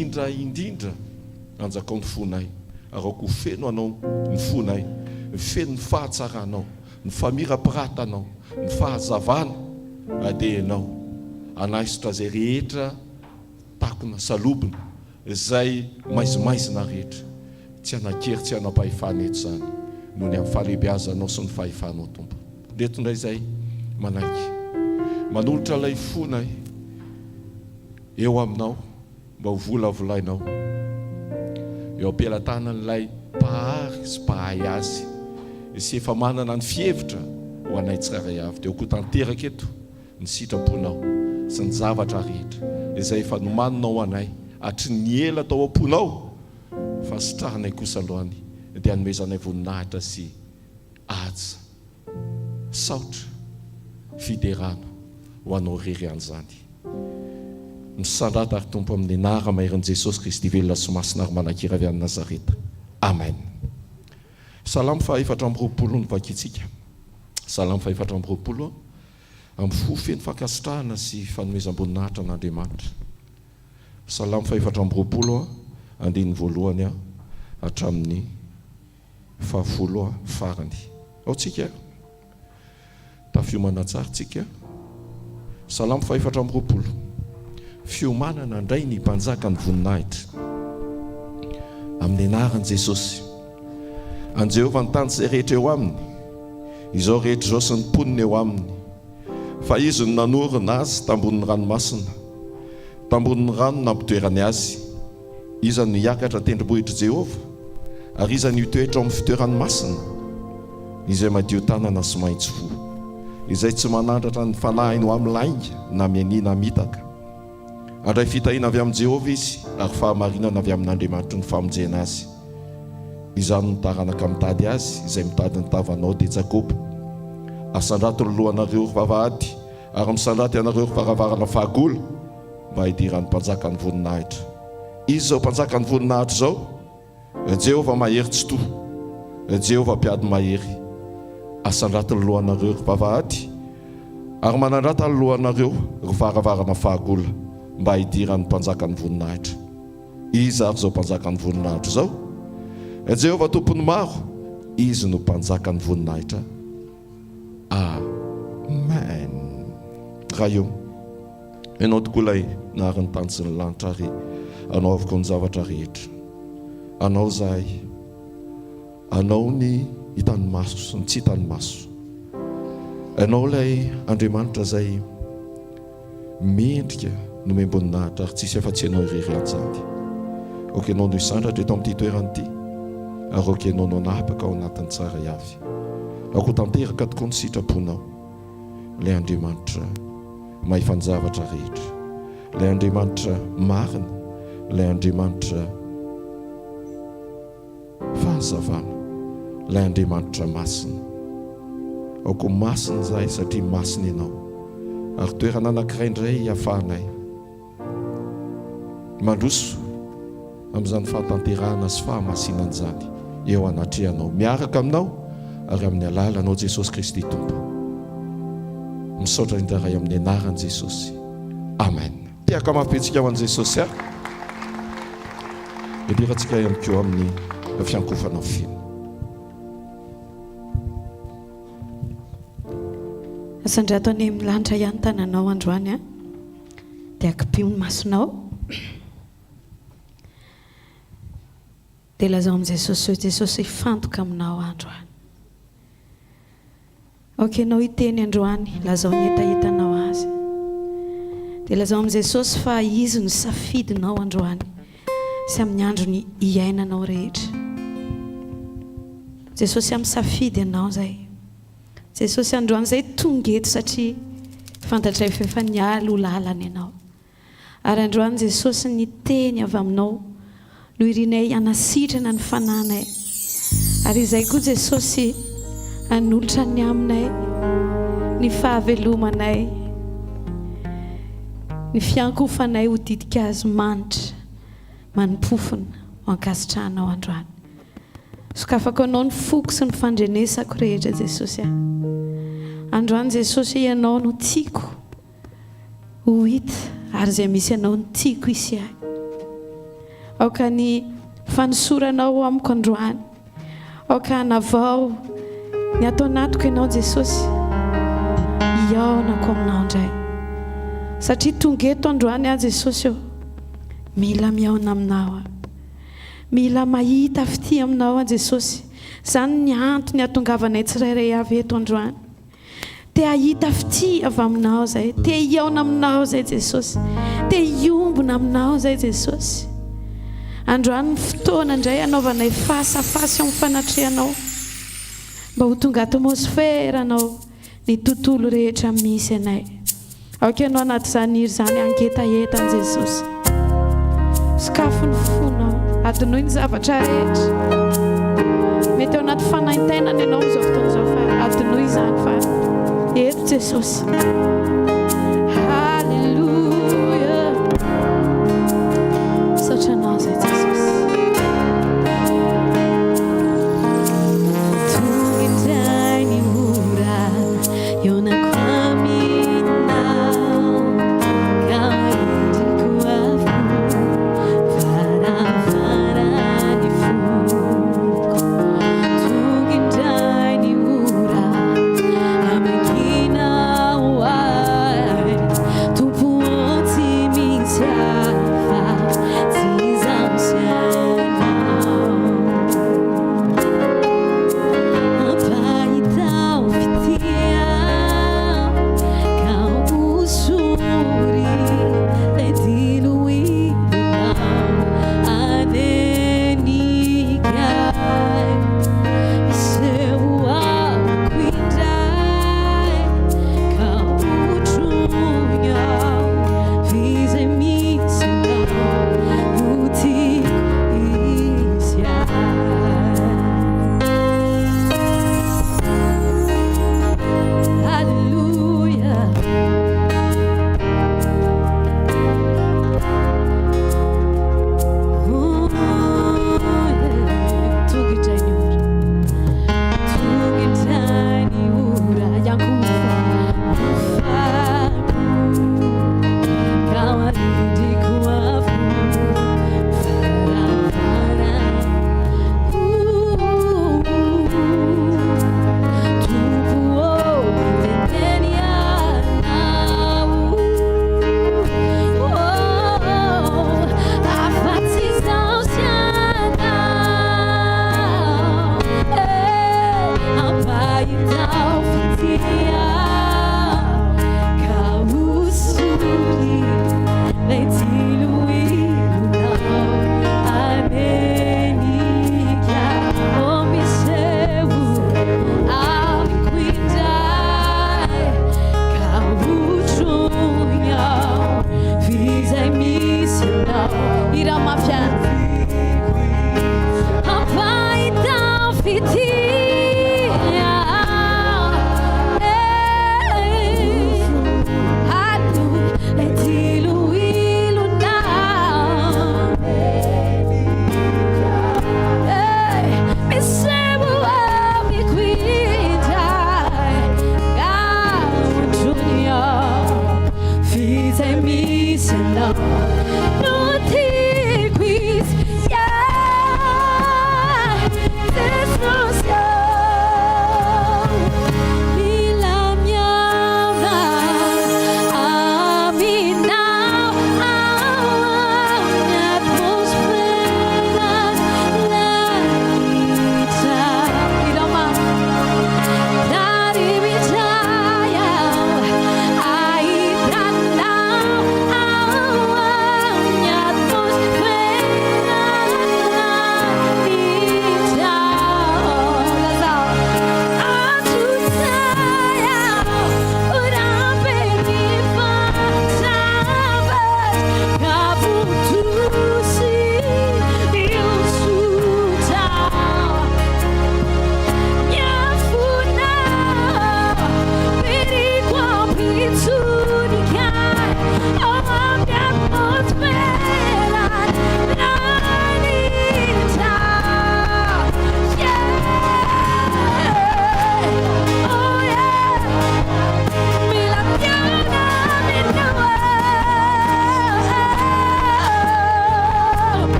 indrindra anjakao ny fonay araoko feno anao ny fonay feno ny fahatsaranao ny famirapiratana ny fahazavana adehanao anaisitra zay rehetra takona salobina zay maizimaizina rehetra tsy anakery tsy anapahefana eto zany noho ny amin'ny fahalehibiazanao sy ny fahefanao tompo ndretondray zay manaiky manolotra ilay fonay eo aminao mba ho volavolainao eo ampelantanan'ilay mpahary sy mpahay azy sy efa manana ny fievitra ho anay tsiraray avy dia ho tanteraka eto ny sitraponao sy ny zavatra rehetra izay efa nomaninao anay hatry ny ela tao am-ponao fa sitrahanay kosa aloany dia hanomezanay voninahitra sy aja saotra fiderana ho anao rery an'izany misandrata ary tompo amin'ny anara maheran'i Jesosy Kristy velona sy masina ary manakira avy any Nazareta. Amen. Salamo fa 420 ny vakitsika. Salamo fa 420 amin'ny fofeny fankasitrahana sy fanomezam-boninahitra an'Andriamanitra. Salamo fa 420 andiny voalohany hatramin'ny fahafolo farany. Ao tsika tafiomana tsara tsika. Salamo fa 420 fiomanana indray ny mpanjaka ny voninahitra amin'ny anaran'i Jesosy. An Jehovah ny tany izay rehetra eo aminy, izao rehetra izao sy ny mponina eo aminy, fa izy no nanorina azy tambonin'ny ranomasina, tambonin'ny rano nampitoerany azy. Iza no hiakatra tendrombohitra Jehovah, ary iza no hitoetra amin'ny fitoerany masina, izay madio tanana sy maitso fo, izay tsy manandratra ny fanahiny ho amin'ny lainga na mianina mitaka. Andray fitahiana avy amin'ny Jehovah izy, ary fahamarinana avy amin'Andriamanitra ny famonjena azy. Izany no taranaka mitady azy, izay mitady ny tavanao dia Jakoba. Asandrato ny lohanareo vavahady, ary misandraty anareo varavarana fahagola, mba hidirany mpanjaka ny voninahitra. Izy zao mpanjaka ny voninahitra zao, Jehovah mahery tsy to, Jehovah mpiady mahery. Asandrato ny lohanareo vavahady, ary manandrata ny lohanareo varavarana fahagola, mba hidirany mpanjaka ny voninahitra. Izy ary zao mpanjaka ny voninahitra zao, Jehovah tompony maro, izy no mpanjaka ny voninahitra. Amen. Raha eo ianao tokoa ilay nahary ny tany sy ny lanitra ary anao avoko ny zavatra rehetra. Anao zahay, anao ny hitany maso sy ny tsy hitany maso. Anao ilay Andriamanitra zay mendrika no memboninaitra ary tsisy afa-tsy ianao irery anjany. Ok, anao no isandratra eto amin'ity toerana ity, ary ok, anao no anapaka ao anatin'ny tsara avy. Ako tanteraka tokoa ny sitraponao, ilay Andriamanitra mahafany zavatra rehetra, ilay Andriamanitra marina, ilay Andriamanitra fahazavana, ilay Andriamanitra masina. Ako masina zahay satria masina ianao, ary toerana anankiray indray hahafahanay mandroso amin'izany fahatanterahana sy fahamasinana zany eo anatrehanao, miaraka aminao ary amin'ny alalanao Jesosy Kristy Tompo. Misaotra indray amin'ny anaran'i Jesosy. Amen. Tiaka mafitsika ho an'i Jesosy. Idiratsika ihany koa amin'ny fiankofanao fino. Asandrato any amin'ny lanitra ihany tananao androany dia akipio ny masonao. Dia lazao amin'i Jesosy, Jesosy ifantoka aminao androany. Ok, anao hiteny androany, lazao ny etaetanao azy. Dia lazao amin'i Jesosy fa izy no safidinao androany sy amin'ny androny iainanao rehetra. Jesosy amin'ny safidy ianao zay. Jesosy androany zay tonga eto satria fantatray fa efa nialy ho lalana ianao. Ary androany Jesosy ny teny avy aminao no irinay anasitrana ny fananay. Ary izay koa Jesosy anolotra ny aminay ny fahavelomanay, ny fiankofanay ho didika azy manitra manimpofona ho ankasitrahanao androany. Sokafako anao ny foko sy ny fandrenesako rehetra Jesosy. Androany Jesosy ianao no tiako ho hita, ary izay misy ianao no tiako isy ahy. aoka ny fanosoranao amiko androany aoka navao ny atao anatiko ianao Jesosy iaonako aminao indray satria tonga eto androany Jesosy eo mila miaona aminao mila mahita fity aminao Jesosy zany ny antony atongavanay tsirairay avy eto androany te ahita fity avy aminao zay te iaona aminao zay Jesosy te iombona aminao zay Jesosy androany fotoana indray anaovanay fasafasy amin'ny fanatrehanao mba ho tonga atmosferanao ny tontolo rehetra misy anay aoka ianao anaty zany iry zany angetahetany Jesosy sakafo ny fonao adinoy ny zavatra rehetra mety ao anaty fanaintainana ianao zao fotoana zao fa adinoy zany fa eto Jesosy halleluja saotra anao zay Jesosy tonga indray ny ora ionako aminao ka indriko avo varavarany foko tonga indray ny ora aminkinao ay tompo antsy misy hafa tsy zaho sy anao ampahitao fitia ka usury le diluinao anenikay seu akuindray ka utrunhao vizay misinao utiko isiay halleluja tugindray ny ora iankofako ka arindriko avo varavara tompo tenteny anao afa-tsy zaho sy anao ampahitao fitia ka usury le diluinao anenika omiseu amiko indray ka utrunhao vizay misy anao iramafiana ampahitao fitia le diluilunao miseu amiko indray ka utrunhao vizay misy anao no tico izy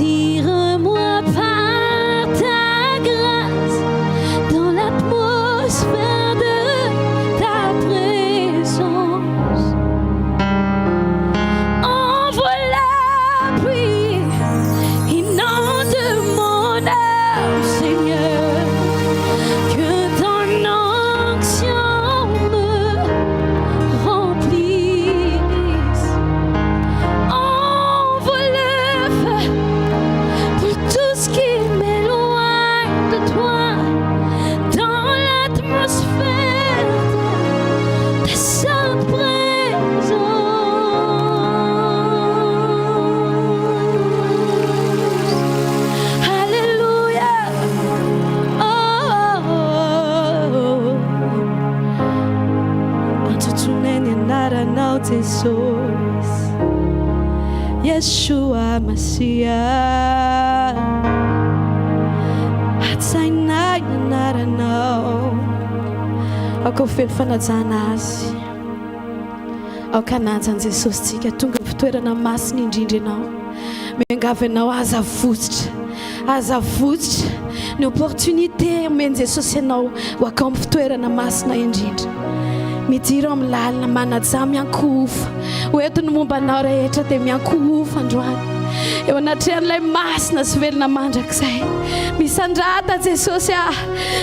Tire-moi par ta grâce dans l'atmosphère de ta présence. Envoie la pluie, inonde mon âme, Seigneur, que ton onction me remplisse. Envoie le feu pour tout ce qui m'éloigne de toi, dans l'atmosphère de ta sainte présence. Alléluia. Antutuneni naranau Jesus, Yeshua Mashiach. Hatsainay naranau. Ako fely fanajana azy. Ao kanajany Jesosy tsika tonga fitoerana masina indrindra ianao. Miangavy ianao aza votsitra ny opportunité omeny Jesosy ianao ho akao amin'ny fitoerana masina indrindra. Midiro amin'ny lalina manaja miankofa hoeto ny momba anao rehetra dia miankofa androany eo anatrehan'ilay masina sy velona mandrakizay. Misandrata Jesosy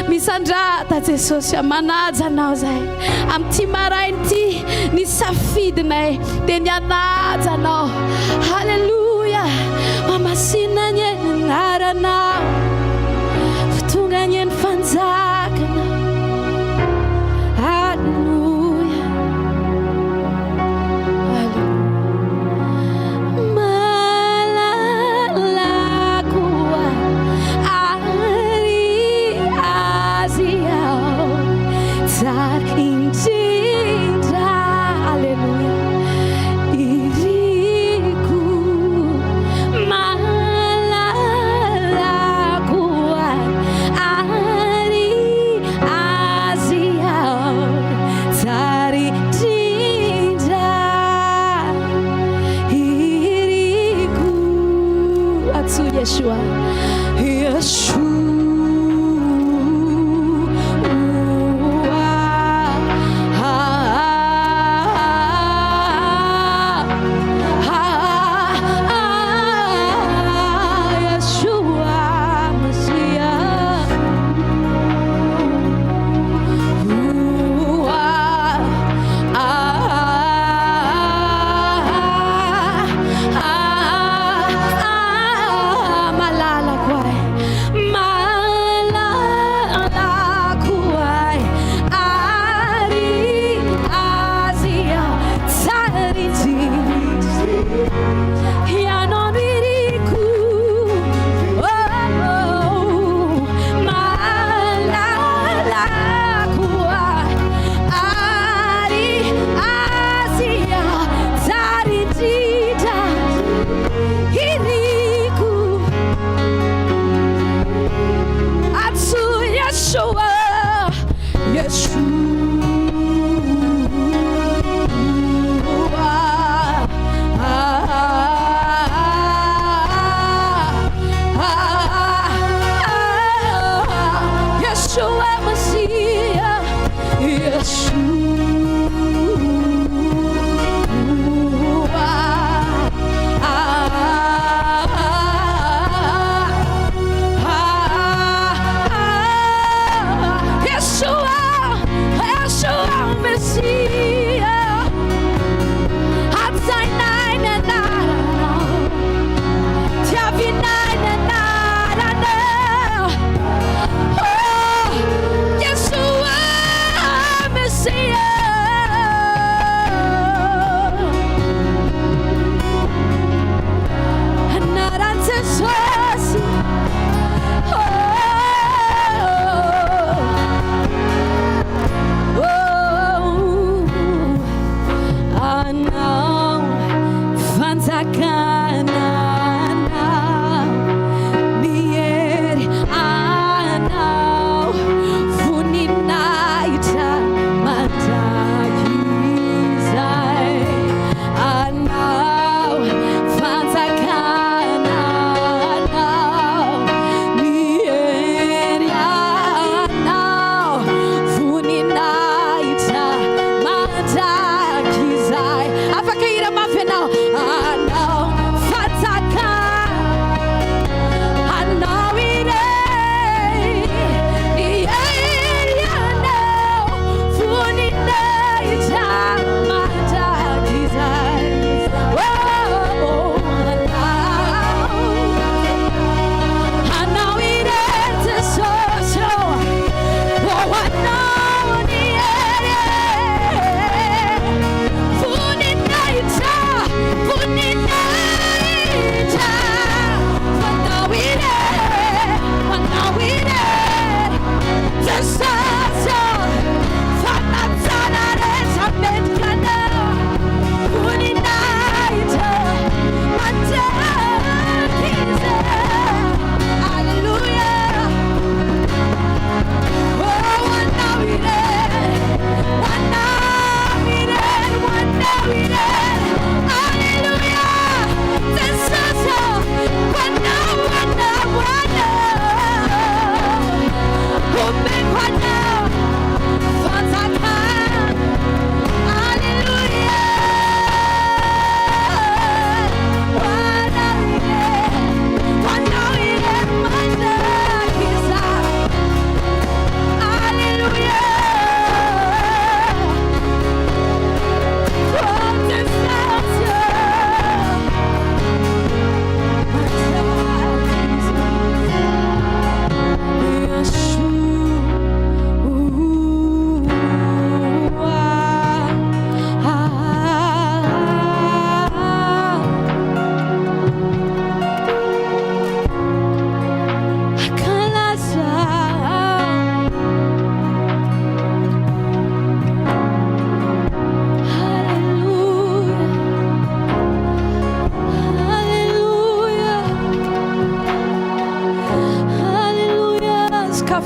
misandrata Jesosy manaja anao zay amin'ity maraina ity ny safidinay dia nianaja anao. Halleluja. Mamasina ny anaranao fotonga ny fanjakana. Halleluja. Malalakuwa ari aziao tar injindra. Halleluja. Iriku malalakuwa ari aziao tar injindra. Iriku atsu Yeshua. Yeshua. Malala kwai.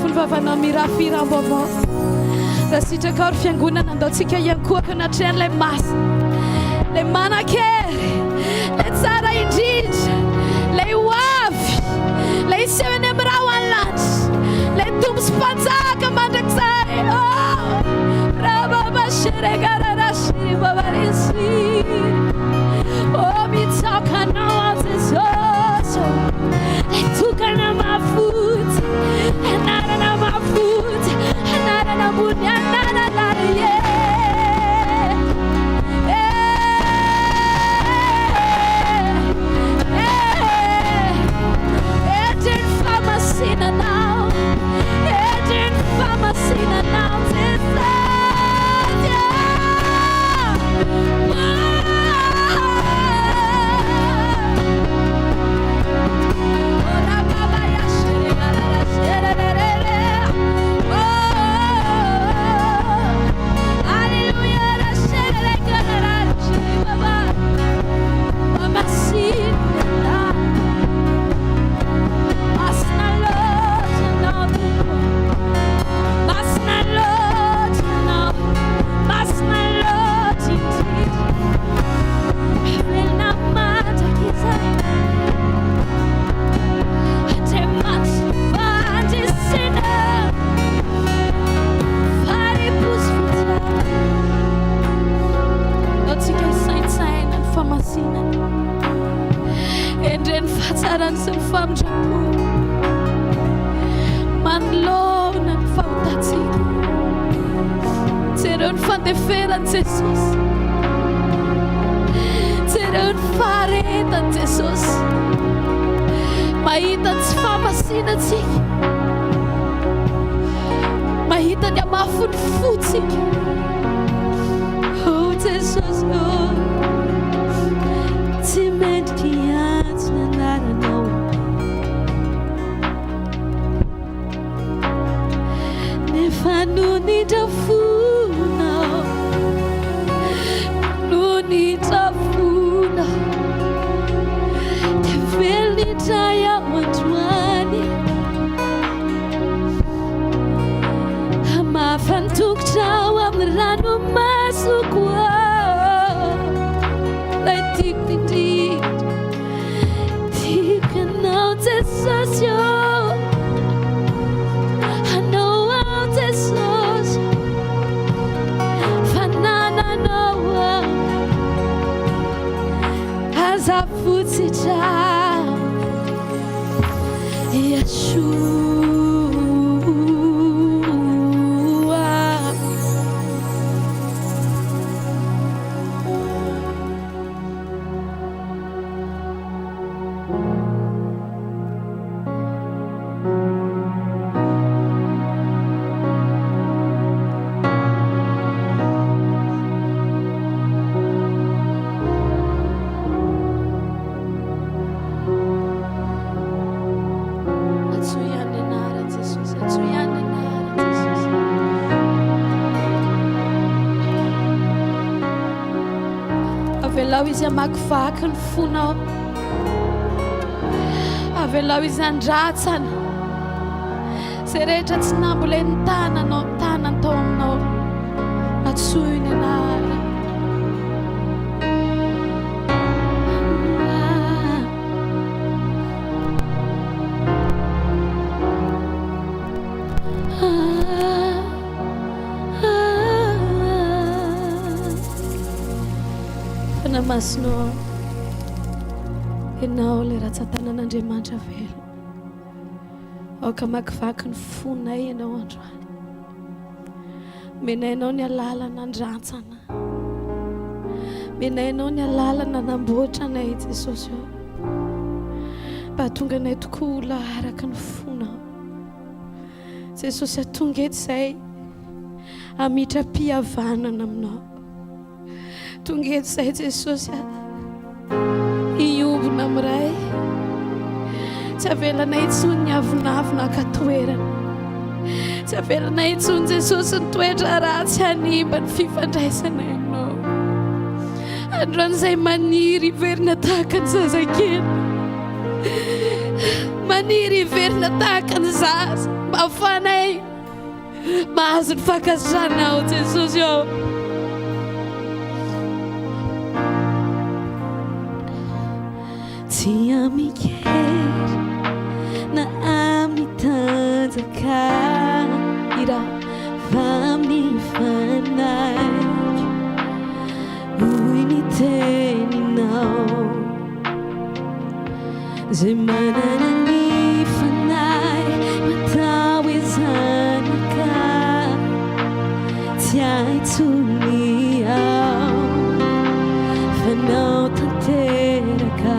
ny vavanao mirafiram-baovao raha sitraka ao ry fiangonana andaontsika iankoaka natrehan'ilay masy lay manan-kery lay tsara indrindra lay hoavy lay isevany amin'ny raha ho any lanitra lay tombo sy mpanjaka mandrakizay rababasheregararashiri babaresy mitsakanao ao Jesosy lay tokana mafotsy anarana mafotsy anarana ambony anarana edreny famasinanao edreny famasinanao avelao izy amakivaky ny fonao avelao izy andratsana zay rehetra tsy nambola ny tananao tanan tao aminao atsoiny anara Masno enao le ratsatanan'Andriamanitra velo aoka makivaky ny fonay ianao androany menainao ny alalana andrantsana menainao ny alalana namboatra anay Jesosy mba tonga anay tokoa laharaka ny fonao Jesosy atonga eto izay amitra-pihavanana aminao tonga eto izay Jesosy iombona amiray tsy avelanay intsony ny avinavina katoerana tsy avelanay intsony Jesosy ny toetra ratsy hanimba ny fifandraisanay aminao androan'izay maniry iverina tahaka ny zazakely maniry iverina tahaka ny zaza mba ahafanay mahazo ny fankasitrahanao Jesosy ao. Tsy amikery na amin'ny tanjaka iraha fa amin'ny fanahy hoy ny teninao zay manana ny fanahy matao hoe zanaka tsy aitsony ao fanao tanteraka.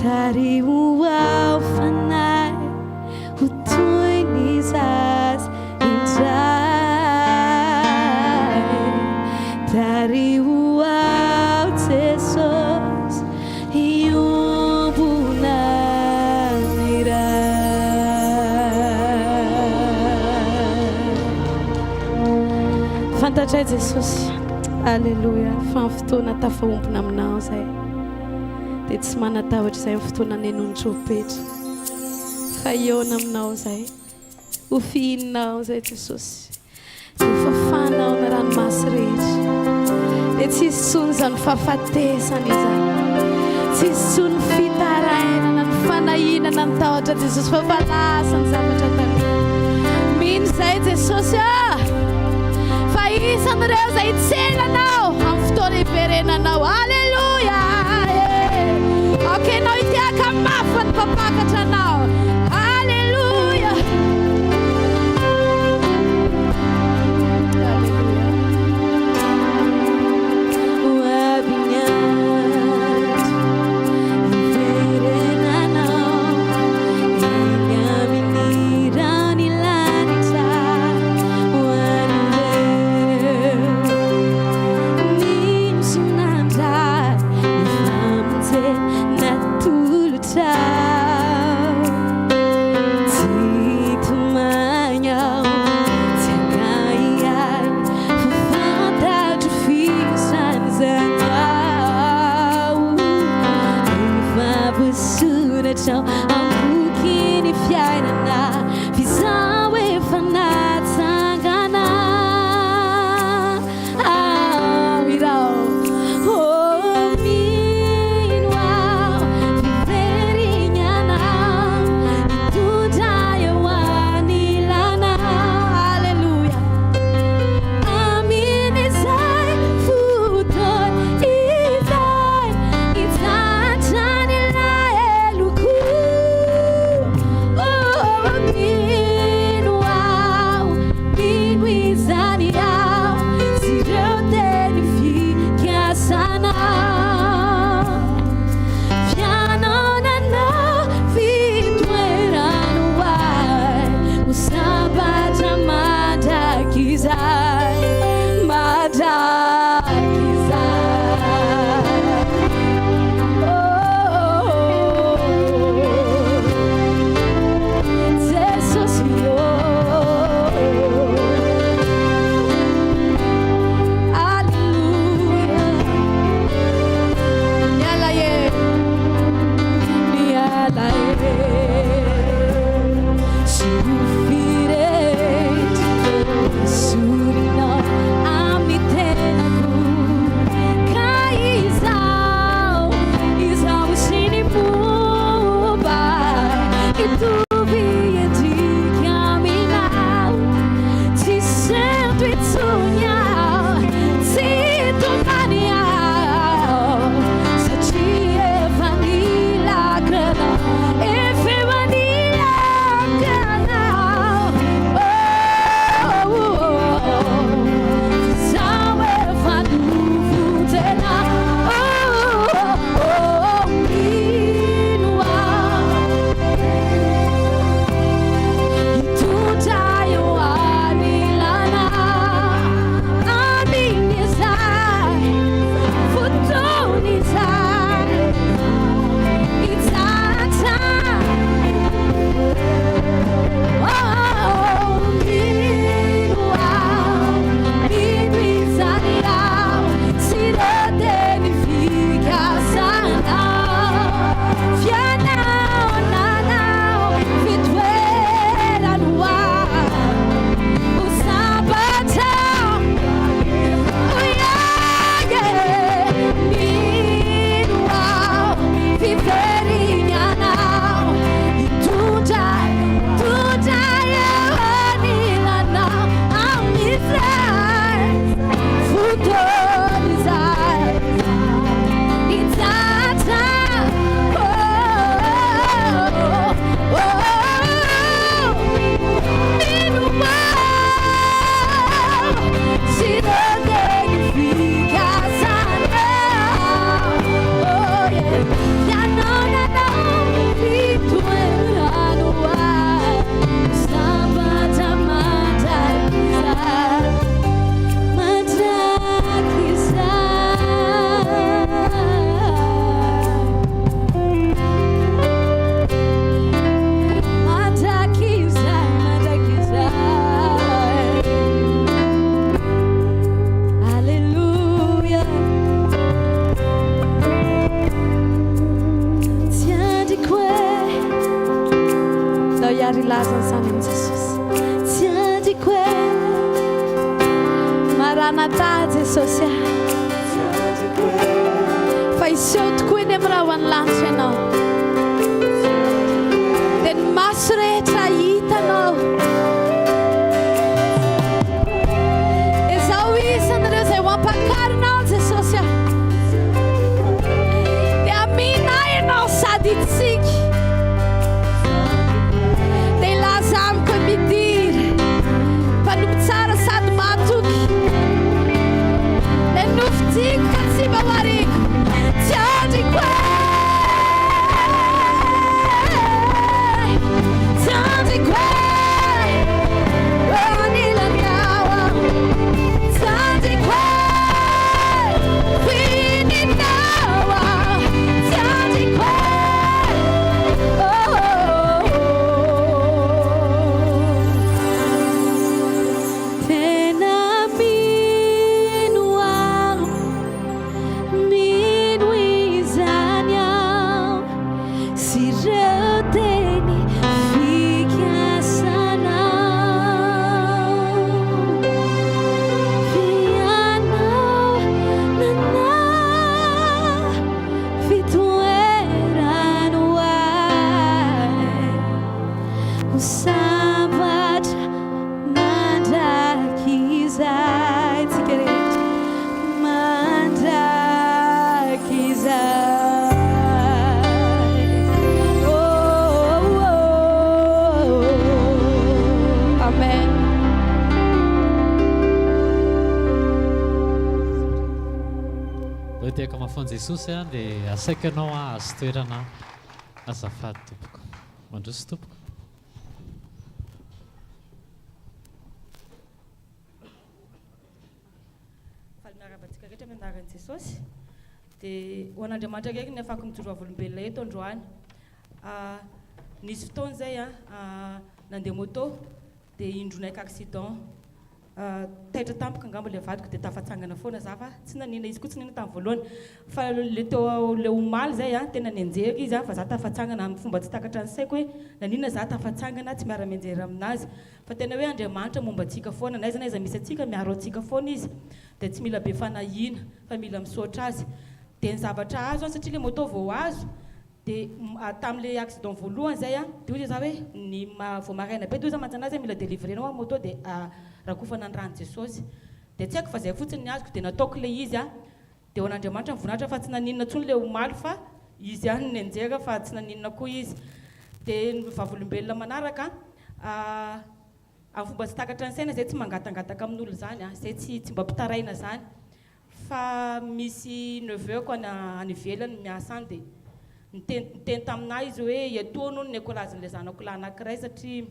tariho ao fanay ho toy ny zaza indray tariho ao Jesosy iombona ny ray. Fantatray Jesosy, alleluia, fa ny fotoana tafaompona aminao zay dia tsy manatahotra izay ny fotoana nenon'ny-tropetra fa eona aminao zay ho fihinao zay Jesosy dia ho fafanao na ranomasy rehetra dia tsy hisy tsony zany fahafatesana izany, tsy hisy tsony fitarainana ny fanahinana ny tahotra Jesosy fa falasa ny zavatra taloha mino zay Jesosy fa isan'ireo zay tselanao amin'ny fotoana iverenanao. Alleluia, akenao itiaka mafy ny mpapakatra anao. Alleluia, ary ilazany zany amin' Jesosy tsy andriko hoe maranata Jesosy fa iseho tokoa eny amin'ny raha ho any lanitra ianao dia ny maso rehetra hitanao izao isanareo izay ho ampakarinao Jesosy dia amina ianao sady tsiky dia ilaza amiko midiry mpanompo tsara sady mahatoky dia nofitiako ka tsy mawariko tsy andriko Jesosy dia asaika anao azo toerana azafady tompoko mandroso tompoko falimiarabantsika rehetra amin'ny anaran'i Jesosy dia ho an'Andriamanitra raiky ny afaka mijoro avolombelona eto androany nisy fotoana zay nandeha moto dia indronaiky accident taitra tampoka angamba le vadiko dia tafatsangana foana za fa tsy nanina izy koa tsy nanina tamin'ny voalohany fa le teo le omaly zay tena nianjera izy fa za tafatsangana amin'ny fomba tsy takatra ny saiko hoe nanina za tafatsangana tsy miara mianjera aminazy fa tena hoe Andriamanitra momba antsika foana na aiza misy atsika miaro antsika foana izy dia tsy mila be fanahina fa mila misaotra azy dia ny zavatra azo satria le moto vao azo dia tamin'le accident voalohany zay dia ozy za hoe ny vao maraina be dia ozy manjanazy mila délivrenao a moto dia rakofana ny rano Jesosy dia tsy haiko fa zay fotsiny ny azoko dia nataoko le izy dia ho an'Andriamanitra mivoninahitra fa tsy naninona tsony le omaly fa izy ihany ny anjera fa tsy naninona koa izy dia ny vavolombelona manaraka amin'ny fomba tsy takatra ny saina zay tsy mangatangataka amin'olo zany zay tsy mba mpitaraina zany fa misy neveu-ko any ivelany miasa any dia niteny taminahy izy hoe iatoano ny ekolazin'ilay zanako lahy anankiray satria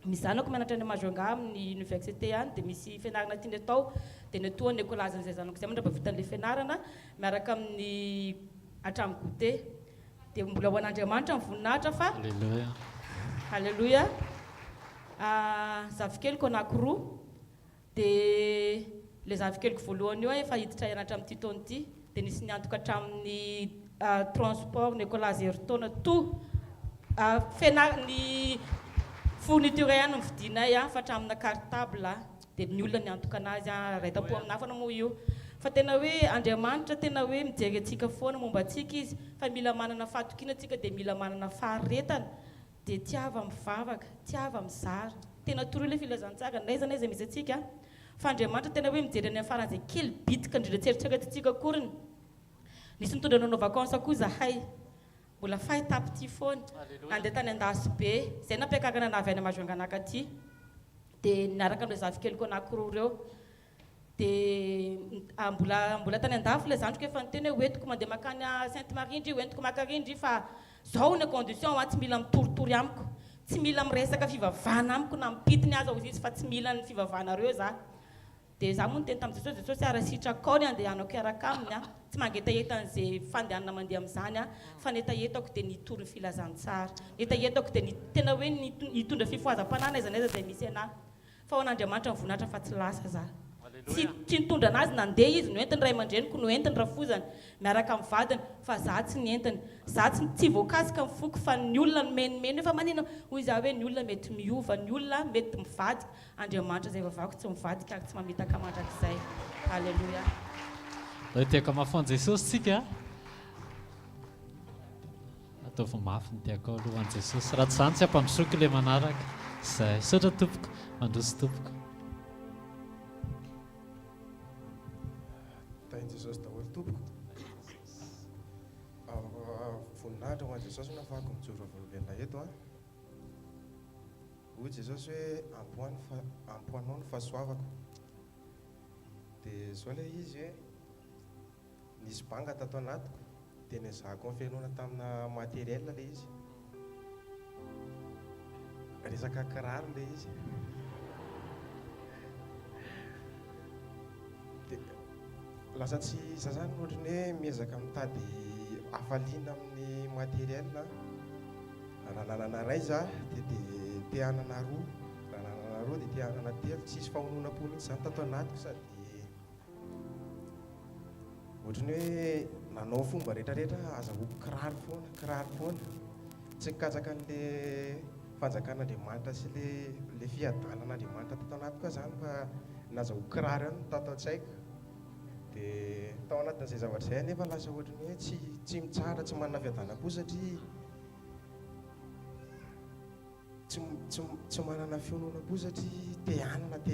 misy zanako mianatra any Majunga amin'ny université any dia misy fianarana tiany atao dia natoany ekolazin'izay zanako zay mandraba vitan'ilay fianarana miaraka amin'ny atramo goûté dia mbola ho an'Andriamanitra mivoninahitra fa halleluja zavikeliko anankiroa dia le zavikeliko voalohany io efa hiditra hianatra amin'ity taona ity dia nisy niantoka hatramin'ny transport ny ekolazy heritaona to ny fourniture ihany nividinay fa hatramina cartable dia ny olona niantoka anazy raitapo aminafana moa io fa tena hoe Andriamanitra tena hoe mijery antsika foana momba antsika izy fa mila manana fahatokina antsika dia mila manana faharetana dia tiava mivavaka tiava mizara tena toroy le filazantsara naiza misy atsika fa Andriamanitra tena hoe mijery any faran'izay kely bitika indrindra tseritreretsika koriny nisy nitondra nanao vacances koa zahay mbola fahitapy ty foana andeha tany andasy be zay nampiakarana navy any Majunga anakaty dia niaraka amin'ireo zavikeliko anankiroa ireo dia mbola tany andafy le zandriko efa niteny hoe hoentiko mandeha makany Sainte Marie indry hoentiko makary indry fa zao ny condition tsy mila mitoritory amiko tsy mila miresaka fivavahana amiko na mipitiny aza ozy izy fa tsy mila ny fivavahanareo za dia za moa niteny tamin'ny Jesosy arasitra akaony andehanako iaraka aminy tsy mangetaheta an'izay fandehanana mandeha amin'izany fa netahetako dia nitory ny filazantsara netahetako dia tena hoe hitondra fifohazam-panana iza naiza izay misy anahy fa ho an'Andriamanitra mivoninahitra fa tsy lasa za tsy nitondra anazy nandeha izy noentiny ray aman-dreniko noentiny rafozany miaraka amin'ny vadiny fa za tsy nientiny za tsy voakasika ny foko fa ny olona nomenimeny efa manina hoy za hoe ny olona mety miova ny olona mety mivadika Andriamanitra zay vavako tsy mivadika ary tsy mamitaka mandrakizay halleloia tiaka mafon'ny Jesosy tsika ataovy mafy ny tiako alohan'i Jesosy raha tsy zany tsy ampandrosoky le manaraka zay sotra tompoko mandroso tompoko tainy Jesosy daholo tompoko voninahitra ho an'i Jesosy nafahako mijoro volovena eto hoy Jesosy hoe ampoanao ny fahasoavako dia zao ilay izy hoe nisy banga tato anatiko dia nezahako ny fiainona tamina materiel ilay izy resaka kiraro ilay izy dia lasa tsy za zany ohatrany hoe miezaka mitady hafaliana amin'ny materiel raha nanana ray za dia te hanana roa raha nanana roa dia te hanana telo tsisy fahonoana-po mihitsy zany tato anatiko sady ohatrany hoe nanao fomba rehetrarehetra azahoako kiraro foana tsy nikatsaka an'le fanjakan'Andriamanitra sy le fiadanan'Andriamanitra tato anatiko zany fa nazahoako kiraro ihany tato an-tsaiko dia tao anatin'izay zavatra izay nefa lasa ohatrany hoe tsy mitsara tsy manana fiadanam-po satria tsy manana fionoana-po satria te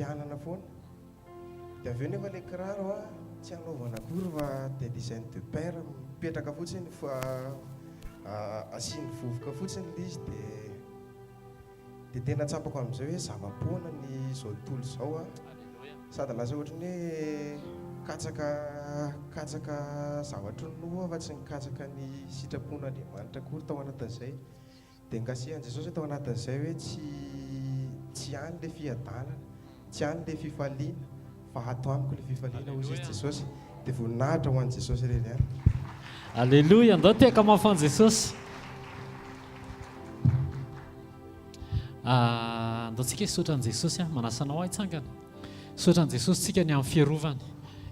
hanana foana dia avy eo nefa ilay kiraro tsy hanaovana akory fa dia design de père mipetraka fotsiny fa asiany vovoka fotsiny ilay izy dia tena tsapako amin'izay hoe zava-poana ny zao tontolo izao sady lasa ohatrany hoe katsaka zavatra noa fa tsy nikatsaka ny sitrapon'Andriamanitra akory tao anatin'izay dia nkasihan Jesosy tao anatin'izay hoe tsy hany le fiadanana tsy hany le fifaliana fa ato amiko le fifaliana hoy izy Jesosy dia voninahitra ho an'i Jesosy ireny ihany alleloia andao tiaka mafon'i Jesosy andao tsika sotran'i Jesosy manasanao hitsangana sotran'i Jesosy tsika ny amin'ny fiarovany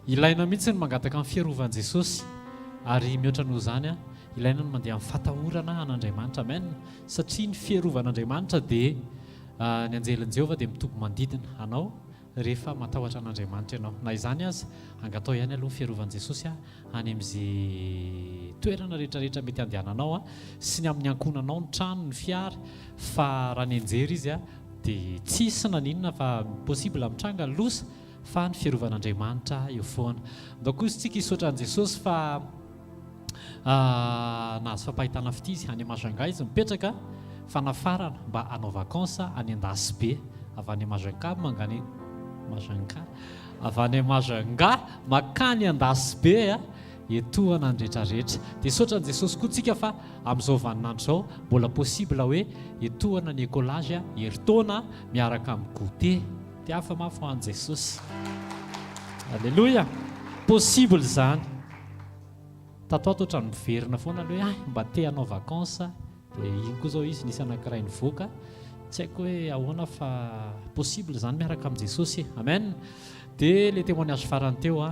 ilaina mihitsy ny mangataka amin'ny fiarovany Jesosy ary mihoatra noho zany ilaina ny mandeha amin'ny fatahorana an'Andriamanitra amen satria ny fiarovan'Andriamanitra dia ny anjelin'i Jehovah dia mitombo mandidina anao rehefa matahotra an'Andriamanitra ianao na izany aza angatao ihany aloha ny fiarovan'i Jesosy any amin'izay toerana rehetrarehetra mety andehananao sy ny amin'ny ankonanao ny trano ny fiara fa raha ny anjery izy dia tsisy naninona fa possible mitranga ny losa fa ny fiarovan'Andriamanitra eo foana ndao kosa tsika hisaotran'i Jesosy fa nahazo fampahitana fity izy any Majunga izy mipetraka fa nafarana mba hanao vakansa any Andasibe avy any Majunga mangany Majunga avy any Majunga makany Andasibe etohana ny rehetrarehetra dia saotran'i Jesosy koa tsika fa amin'izao vaninandro izao mbola possible hoe etohana ny écolage heritaona miaraka amin'ny goûter dia hafa mafy ho an'i Jesosy alleloia possible zany tato ato ohatrany miverina foana aloha hoe mba te hanao vakansa dia iny koa zao izy nisy anankiray nivoaka tsy haiko hoe ahoana fa possible zany miaraka amin'i Jesosy amen dia le témoignage farany teo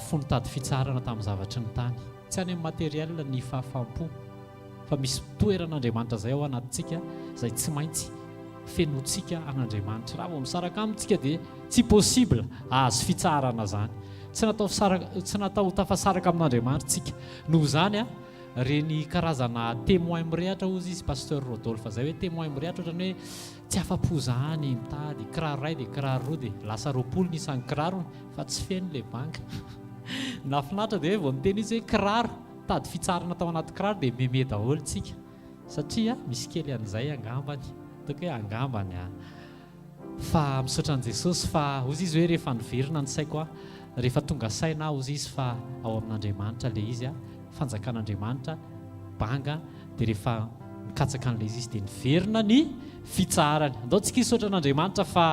fonitady fitsarana tamin'ny zavatry ny tany tsy any amin'ny matériel ny fahafampo fa misy toeran'Andriamanitra zay ao anatintsika izay tsy maintsy fenotsika an'Andriamanitra raha vao misaraka amintsika dia tsy possible ahazo fitsarana zany tsy natao tafasaraka amin'Andriamanitra tsika noho zany reny karazana témoin mirehatra ozy izy pasteur Rodolphe zay hoe témoin mirehatra ohatrany hoe tsy afa-po zany mitady kiraro ray dia kiraro roa dia lasa roapolo ny isan'ny kirarony fa tsy feno le banga nafinatra dia vao niteny izy hoe kiraro tady fitsarana tao anaty kiraro dia meme daholo tsika satria misy kely an'izay angambany ataoko hoe angambany fa misaotran'i Jesosy fa ozy izy hoe rehefa niverina ny saiko rehefa tonga saina ozy izy fa ao amin'Andriamanitra le izy fanjakan'Andriamanitra banga dia rehefa mikatsaka an'ilay izy dia niverina ny fitsarany andao tsika hisaotran'Andriamanitra fa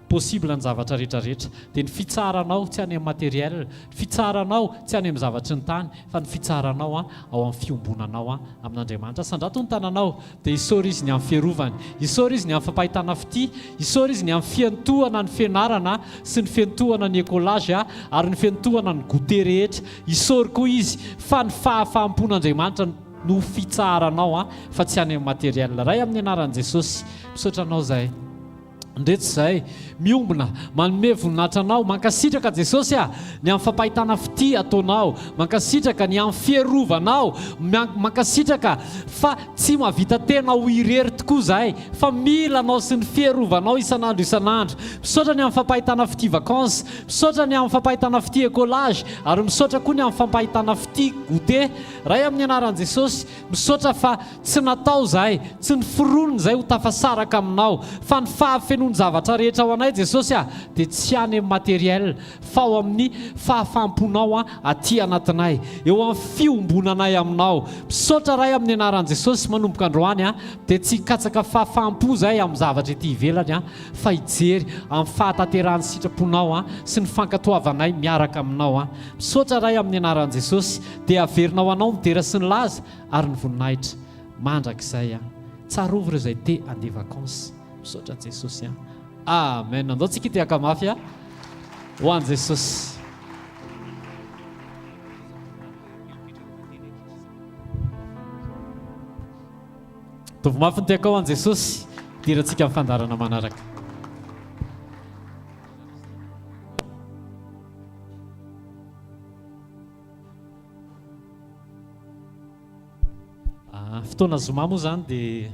possible ny zavatra rehetrarehetra dia ny fitsaranao tsy any amin'ny materiel, ny fitsaranao tsy any amin'ny zavatry ny tany fa ny fitsaranao ao amin'ny fiombonanao amin'Andriamanitra. Sandrato ny tananao dia isaora izy ny amin'ny fiarovany, isaora izy ny amin'ny fampahitana fity, isaora izy ny amin'ny fiantohana ny fianarana sy ny fiantohana ny écolage ary ny fiantohana ny goûter rehetra. Isaora koa izy fa ny fahafahampon'Andriamanitra no fitsaranao fa tsy any amin'ny materiel. Ray amin'ny anaran'i Jesosy misaotra anao zahay ndreto izay miombona manome voninahitra anao, mankasitraka Jesosy ny amin'ny fampahitana fity ataonao, mankasitraka ny amin'ny fiarovanao, mankasitraka fa tsy mahavita tena ho irery tokoa zahay fa mila anao sy ny fiarovanao isan'andro isan'andro. Misaotra ny amin'ny fampahitana fity vacances, misaotra ny amin'ny fampahitana fity écolage ary misaotra koa ny amin'ny fampahitana fity goûter. Ray amin'ny anaran'i Jesosy misaotra fa tsy natao zahay, tsy ny foroniny zay ho tafasaraka aminao fa ny fahafenony zavatra rehetra ao anay Jesosy dia tsy any amin'ny materiel fa ao amin'ny fahafamponao aty anatinay, eo amin'ny fiombonanay aminao. Misaotra ray amin'ny anaran'i Jesosy manomboka androany dia tsy hikatsaka fahafampo zay amin'ny zavatra ety ivelany fa hijery amin'ny fahatanterahany sitraponao sy ny fankatoavanay miaraka aminao. Misaotra ray amin'ny anaran'i Jesosy dia averinao anao midera sy ny laza ary ny voninahitra mandrakizay. Tsarovy ireo izay te handeha vacances. Misaotra Jesosy. Amen. Andao tsika ity akamafy ho an'i Jesosy. Tovy mafy ny tiaka ho an'i Jesosy, dirantsika amin'ny fandarana manaraka. Fotoana Zoma moa zany dia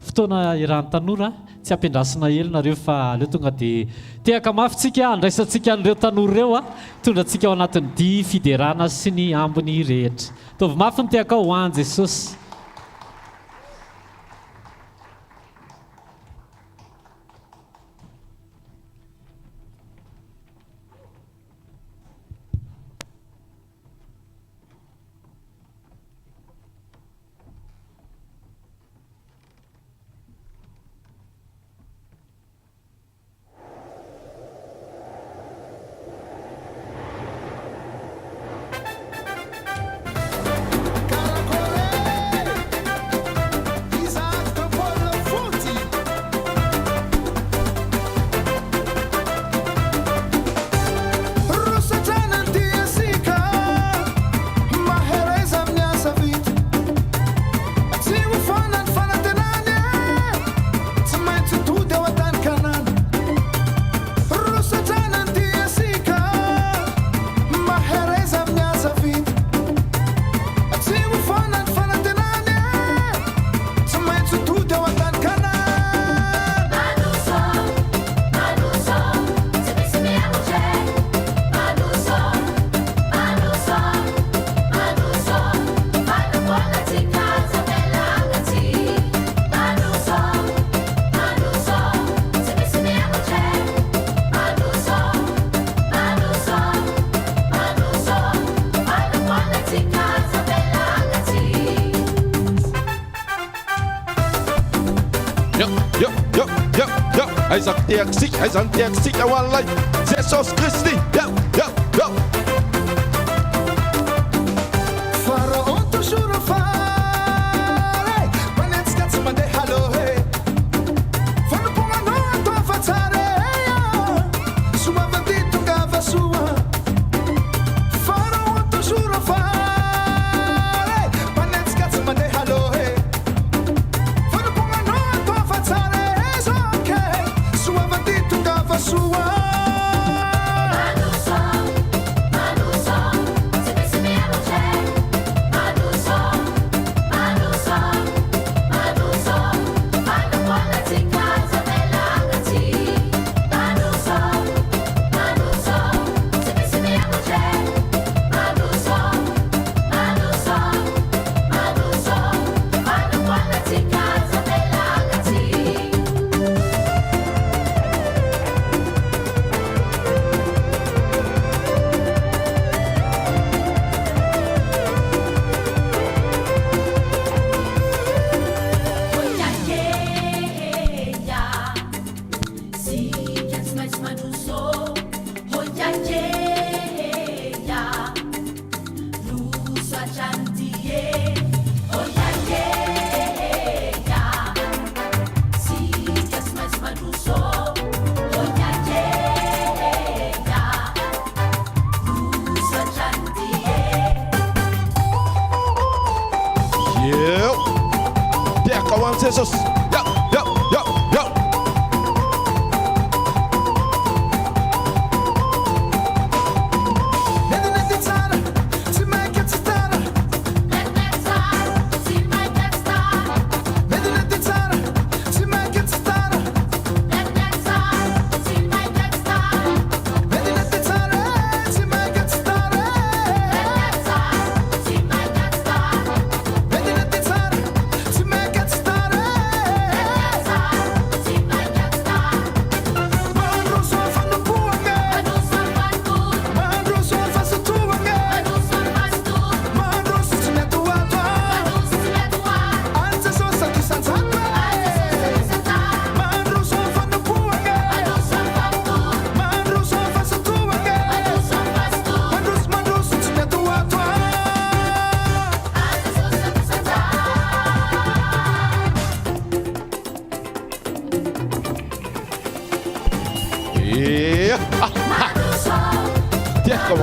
fotoana iran'ny Tanora, tsy ampiandrasina hely nareo fa aleo tonga dia tehaka mafytsika andraisantsika an'ireo tanora ireo tondratsika ao anatin'ny dia fiderana sy ny ambiny rehetra. Tovy mafy ny tehaka ho an'i Jesosy. Isaac Teaksik, Isaac Teaksik, I want like Jesus Kristy. Yo, yo, yo. Faraon toujours fare, panets cazzo mande hallo hey. Fanno pomano a tua fazzare, sua bandito cava sua. Faraon toujours fare, panets cazzo mande hallo hey. Fanno pomano a tua fazzare, sua bandito cava sua. Yo. Tiaka ho an'i Jesosy. Yo.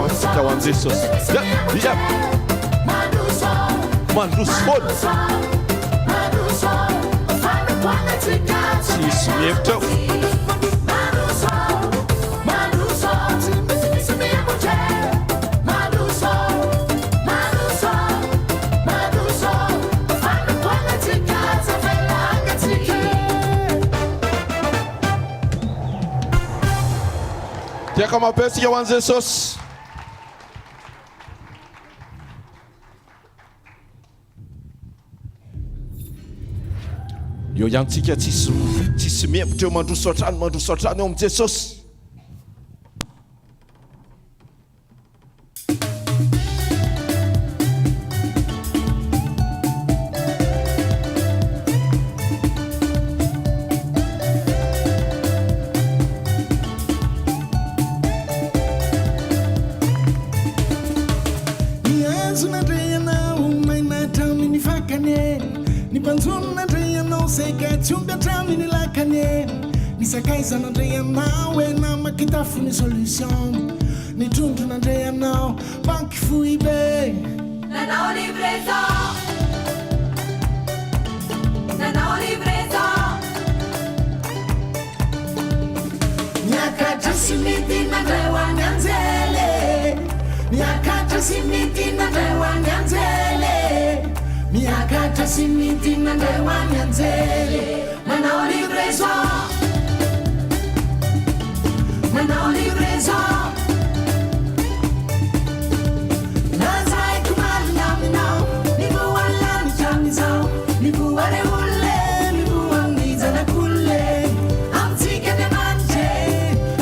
Tiaka ho an'i Jesosy. Mandroso foana. Tsisy mihevitra eo. Tiaka mapetsika ho an'i Jesosy. Eo ihany tsika tsisy mihevitra eo mandroso hatrany eo amin'i Jesosy. Nisakaizanandreanao ena makitafony solution nitondronandreanao banky foy be nanao livraison miakatra sy mity nandray ho an'ny anjely miakatra sy mity nandray ho an'ny anjely miakatra sy mity nandray ho an'ny anjely manao livraison nazaiko malinaminao nivoalany tramizao nivoare olle nivoan'ny zanakolle amitsika ny amantre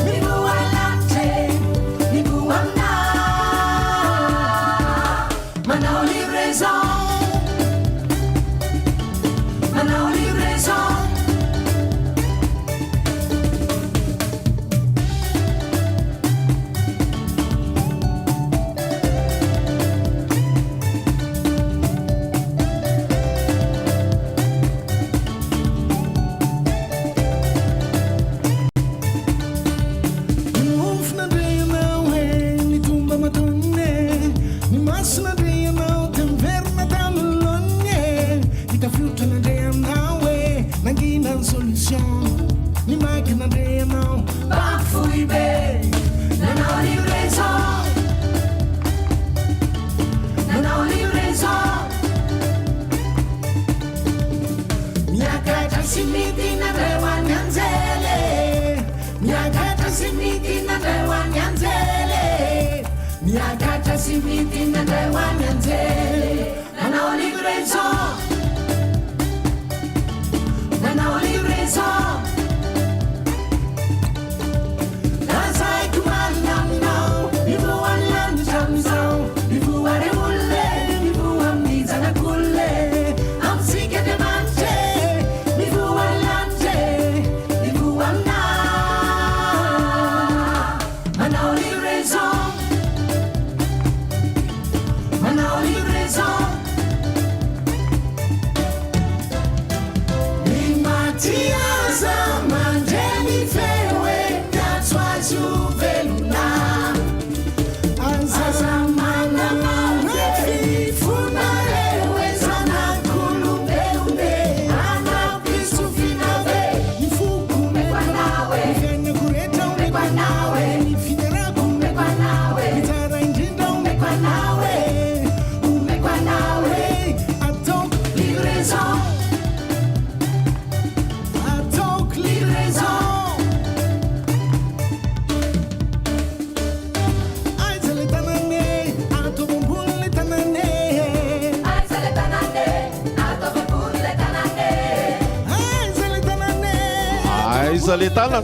nivoalantre nivoamina manao livraison aiza le tanana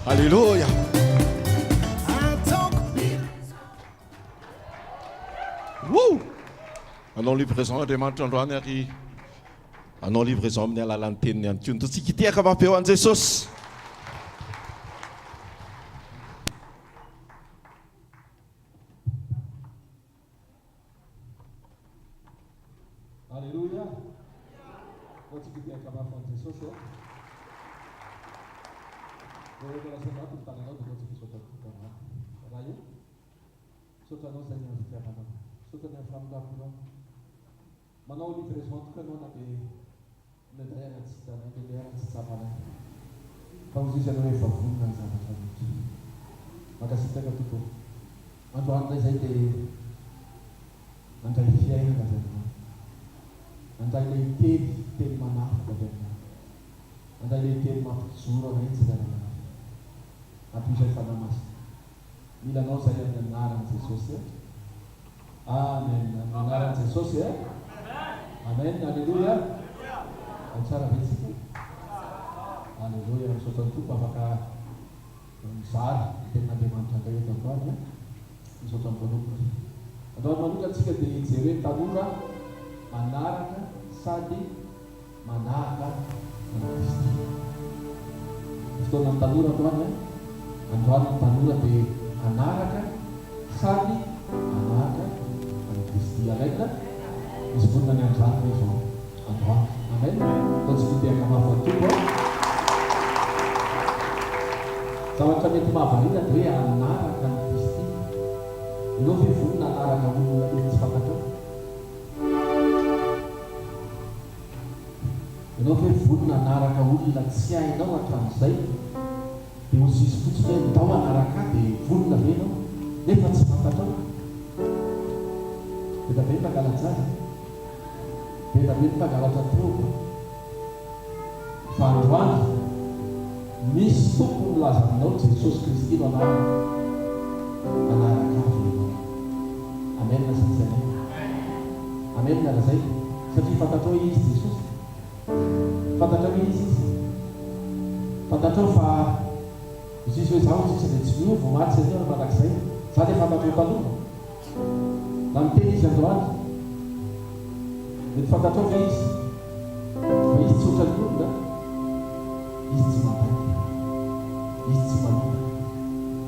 Alléluia. Woo! Anao livraison Andriamanitra androany ary anao livraison amin'ny alalan'ny teniny ihany koa. Ntotsika itiaka mampeo an Jesosy. Alléluia. Ntotsika itiaka mampeo an Jesosy. Rehefa lasanato ny tananao dia ntotsika isotra raha io sotranao zay ny fitiavanao sotrany amin'ny famokaponao manao livraison toka anao na dia medayana tsy tanay medayana tsy tsapanay fa ozy izy anao efa vonina ny zavatra rehetra makasitaka toko androan'ilay zay dia andray fiainana avy aminao andray lay teny manafika avy aminao andray lay teny mampijoro anaitsy zanana ampizay fanamasina milanao zay amin'ny anaran'i Jesosy amen amin'ny anaran'i Jesosy amen alleluia tsara vetsika alleluia misaotra ny tompo afaka mizara tenin'Andriamanitra andray eto androany misaotra ny manokana androany manokana antsika dia hijery tanora manaraka sady manahaka Kristy fotoana ny tanora androany androany ny tanora dia anaraka sady manahaka Kristy amen misy vonina ny androany izao androany amen ataontsika itiaka mahafatompo zavatra mety mahavarina dia hoe anaraka ny Kristy ianao ve vonina anaraka olona mety tsy fantatrao ianao ve vonina anaraka olona tsy hainao hatramin'izay dia osisy fotsiny hoe ndao anaraka dia vonina ve ianao nefa tsy fantatrao dia tabe mpangalatsara dia tabe mpangalatra teo fa androany misy tompo milaza aminao Jesosy Kristy no anaraka avy ianao amen na satria amen na raha zay satria fantatrao izy Jesosy fantatrao izy fantatrao fa izy hoe zaho sisa dia tsy miova maty satria manak'izay za dia fantatrao taloha na miteny izy androany mety fantatrao fa izy tsy otra ny olona izy tsy manday izy tsy manota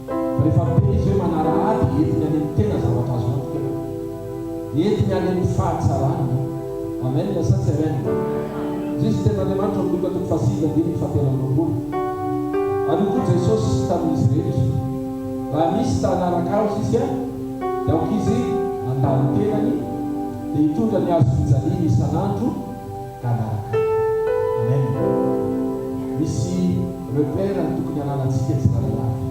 fa rehefa miteny izy hoe manarahady entiny any amin'ny tena zavatra azo antoka entiny any amin'ny fahatsarany amen na satsy amen izy ten'Andriamanitra amin'ny Luka toko fasivy andiny fatelo amby roapolo anoko Jesosy tamin'izy rehetra raha misy tanaraka azy izy dia aoka izy andalo tenany dia hitondra ny azo fijaliana isan'andro ka anaraka amen misy repère tokony ananantsika tsirailavy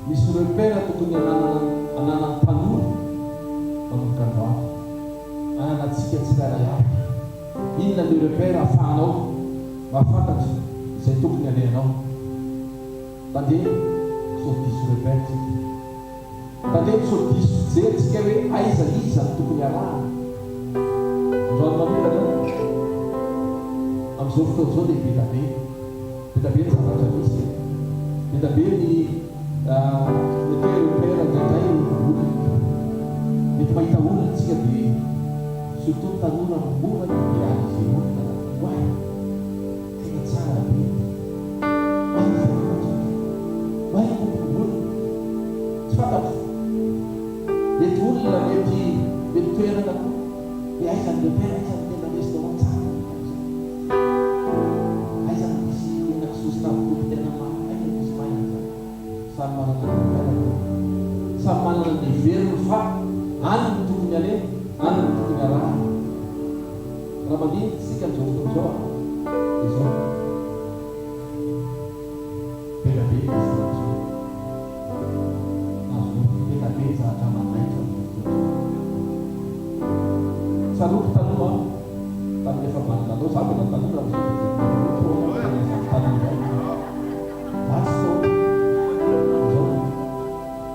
misy repère tokony ananany tanora manomboka androany ananantsika tsirailavy inona le repère ahafahanao mahafantatra izay tokony alehanao tandeha misodiso repère tsika tandeha misodiso fijerytsika hoe aiza iza ny tokony arahana androany manokana amin'izao fotoana izao dia betabe ny zavatra misy betabe ny mety hoe repère ndraindray olona mety tanora mora ny diany izay olona hoay tena tsara be hoay olona tsy fantatro mety olona mety toerana koa aizany le pera aizany tena restaurant tsara aizany misy tena kisosina avokoky tena aina misy maina samy manana samy manana ny veriny fa any ny tokony ale any ny tokony araha raha mandiniky tsika am'izao fotoana izao dia izao tena be azo tena be zahatra manaitra saroky taloha tamin'ny efa manonanao za mena taloha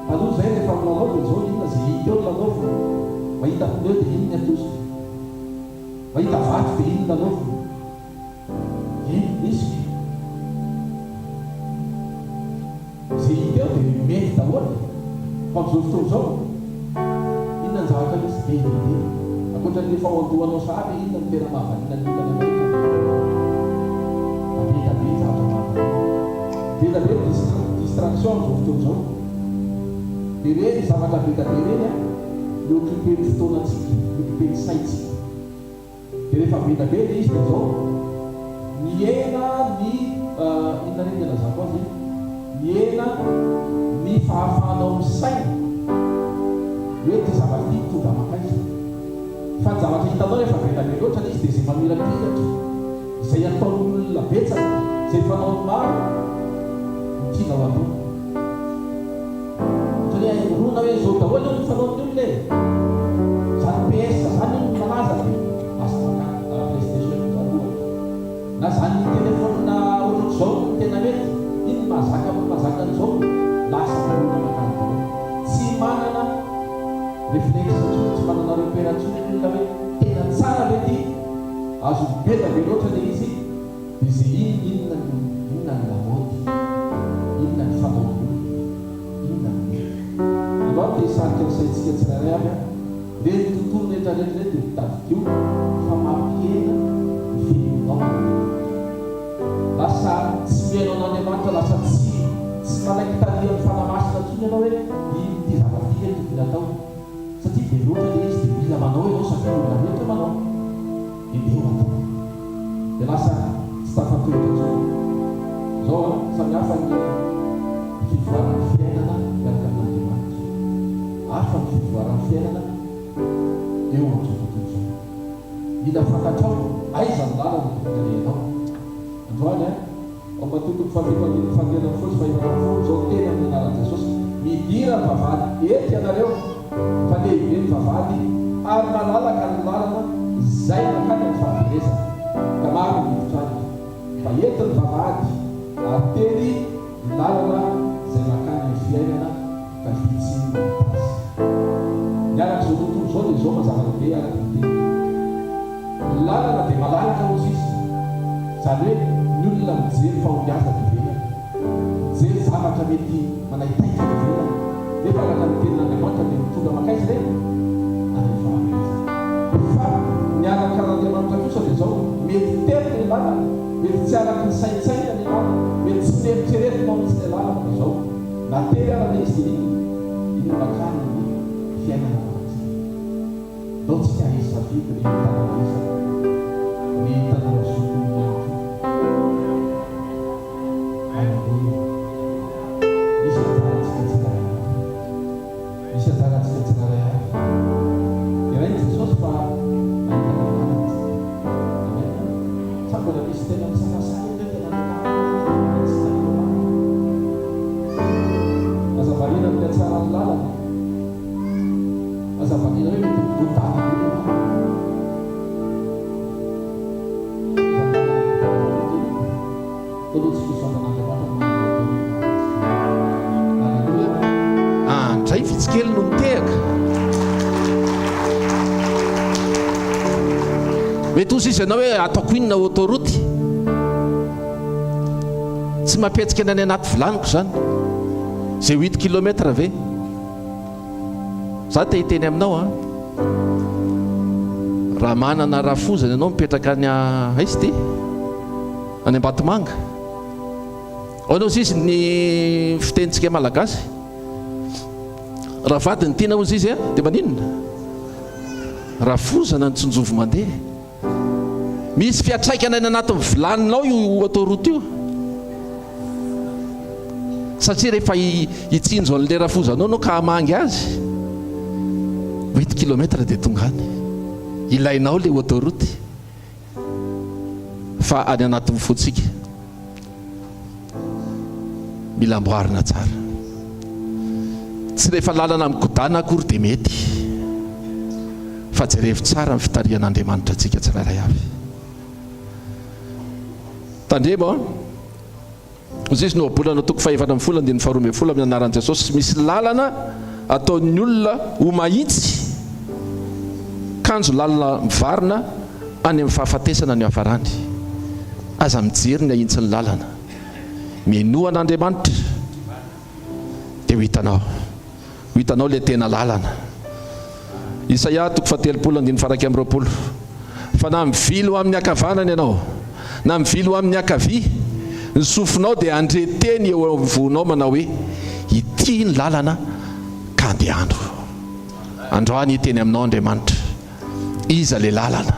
taloha zay rehefa milanao dia zao inona zay hita eo lanao fo mahita pneu dia inony atosika mahita vaty dia inona lanao fo misy zay hita eo dia mety daholo fa am'izao fotoana zao inona ny zavatra misy be akoatra ny efa hoandohanao sary inona ny tena mahavanina ny olana Amerika be zavatra mahavanina be distraction am'izao fotoana zao dia reny zavatra betabe reny a ny occupé ny fotoanantsika occupé ny saitsika dia rehefa betabe le izy dia zao miena ny inona reny lazako azy miena ny fahafahanao amin'ny saina hoe ty zavatra ty tonga makaiza fa ny zavatra hitanao rehefa betabe loatra izy dia zay mamirapiratra izay ataon'olona betsaka zay fanao maro mitiana ho atao rona hoe zao daholo ny fanaon'ny olona zany PS zany malaza asaka PlayStation zany na zany telefona ohatr'izao tena mety iny mahazaka an'izao lasa olona makany tsy manana réflexe tsy manana repération ny olona hoe tena tsara mety azo betabe loatra le izy izay inona ny lamody inona ny fanaon'olona dia sarika misaitsika tsirairay aby dia ny tontolo rehetrarehetra dia mitavidio fa mampiena ny felinao lasa tsy mihainao an'Andriamanitra lasa tsy manaiky talia ny fanamasina ntsony ianao hoe iny ty zavatika tokony atao satria dia loatra le izy dia mila manao ianao satria olona rehetra manao indeo atao dia lasa tsy tafatoetra zao zao samihafa ny fivoarany fiainana miaraka amin'Andriamanitra hafa ny fivoarany fiainana eo amin'izao tontolo zao mila fantatrao aiza ny lalana tokony androany ao matokony fandehanany fosy fahivana zao tena amin'ny anaran'i Jesosy midira ny vavady ety ianareo fa lehibe ny vavady ary malalaka ny lalana zay nakany ny fahaverezana ka maro miditra azy fa ety ny vavady ary teny ny lalana zay nakany ny fiainana ka vitsy azy niaraka zao tontolo zao dia zao mazava be araka ny teny ny lalana dia malalaka ozy izy zany hoe ny olona mijery fahombiaza ny velana mijery zavatra mety manaitaika ny velana nefa araka ny tenin'Andriamanitra dia mitonga makaizy reny any fahaverezana fa niaraka n'Andriamanitra kosa dia zao mety terina ny lalana mety tsy araka ny saintsaina ny lalana mety tsy neritreretinao misy ny lalana dia zao natery arana izy dia iny makany ny fiainana anazy dao tsika isafidy ny tanora ny tanora sokonya misy anjaratsika tsiraray avy iray ny Jesosy fa mahita nananany sa mbola misy tena misakasany hoe tena tsy tanora azavarina amin'ny atsara ny lalana azavarina hoe mety midotany andray vitsikely no mitehaka mety ozy izy ianao hoe ataoko inona autoroute tsy mampetsika ny any anaty vilaniko zany zay 8 kilometra ve za te hiteny aminao raha manana rafozana ianao mipetraka any aizy ty any Ambatomanga. Anao izy ny fitentsika malagasy. Raha vadiny tiana ozy izy dia maninona? Rafozana ny tsinjovo mandeha. Misy fiatraikana any anatin'ny vilaninao io autoroute io. Satria rehefa hitsinjo an'ilay rafozanao anao ka hamangy azy 8 km dia tonga any. Ilainao ilay autoroute fa any anatin'ny fotsika mila amboarina tsara. Tsy rehefa lalana mikodana akory dia mety, fa jerevy tsara ny fitarihan'Andriamanitra antsika tsirairay avy. Tandremo izy izy no abolana toko 5 dia ny 12 amin'ny anaran'i Jesosy. Misy lalana ataon'ny olona ho mahitsy, kanjo lalana mivarina any amin'ny fahafatesana ny hafarany. Aza mijery ny ahitsy ny lalana, mienoan'Andriamanitra dia ho hitanao ilay tena lalana. Isaia toko 30:20. Fa na mivilo amin'ny ankavanana ianao na mivilo amin'ny ankavia, ny sofinao dia andreteny eo amivonao manao hoe ity ny lalana ka andeha androany hiteny aminao Andriamanitra, iza le lalana.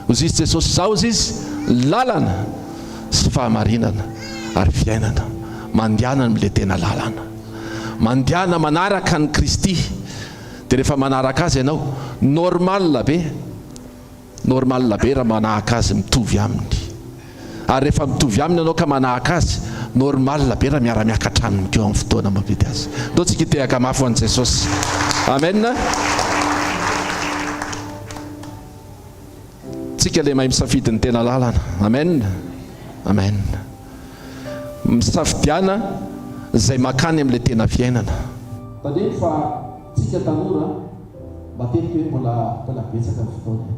Ozy izy Jesosy zao izy lalana sy fahamarinana ary fiainana. Mandiana amin'ilay tena lalana, mandiana manaraka ny Kristy. Dia rehefa manaraka azy ianao, normal be raha manahaka azy mitovy aminy. Ary rehefa mitovy aminy ianao ka manahaka azy, normal be raha miara-miakatra aminy keo amin'ny fotoana mampety azy. Ndao tsika hitehaka mafy ho an'i Jesosy. Amen. Tsika ilay mahay misafidy ny tena lalana. Amen. Amen. Misafidiana izay makany amin'ilay tena fiainana. Tandreny fa tsika tanora matetika hoe mbola betsaka ny fotoana.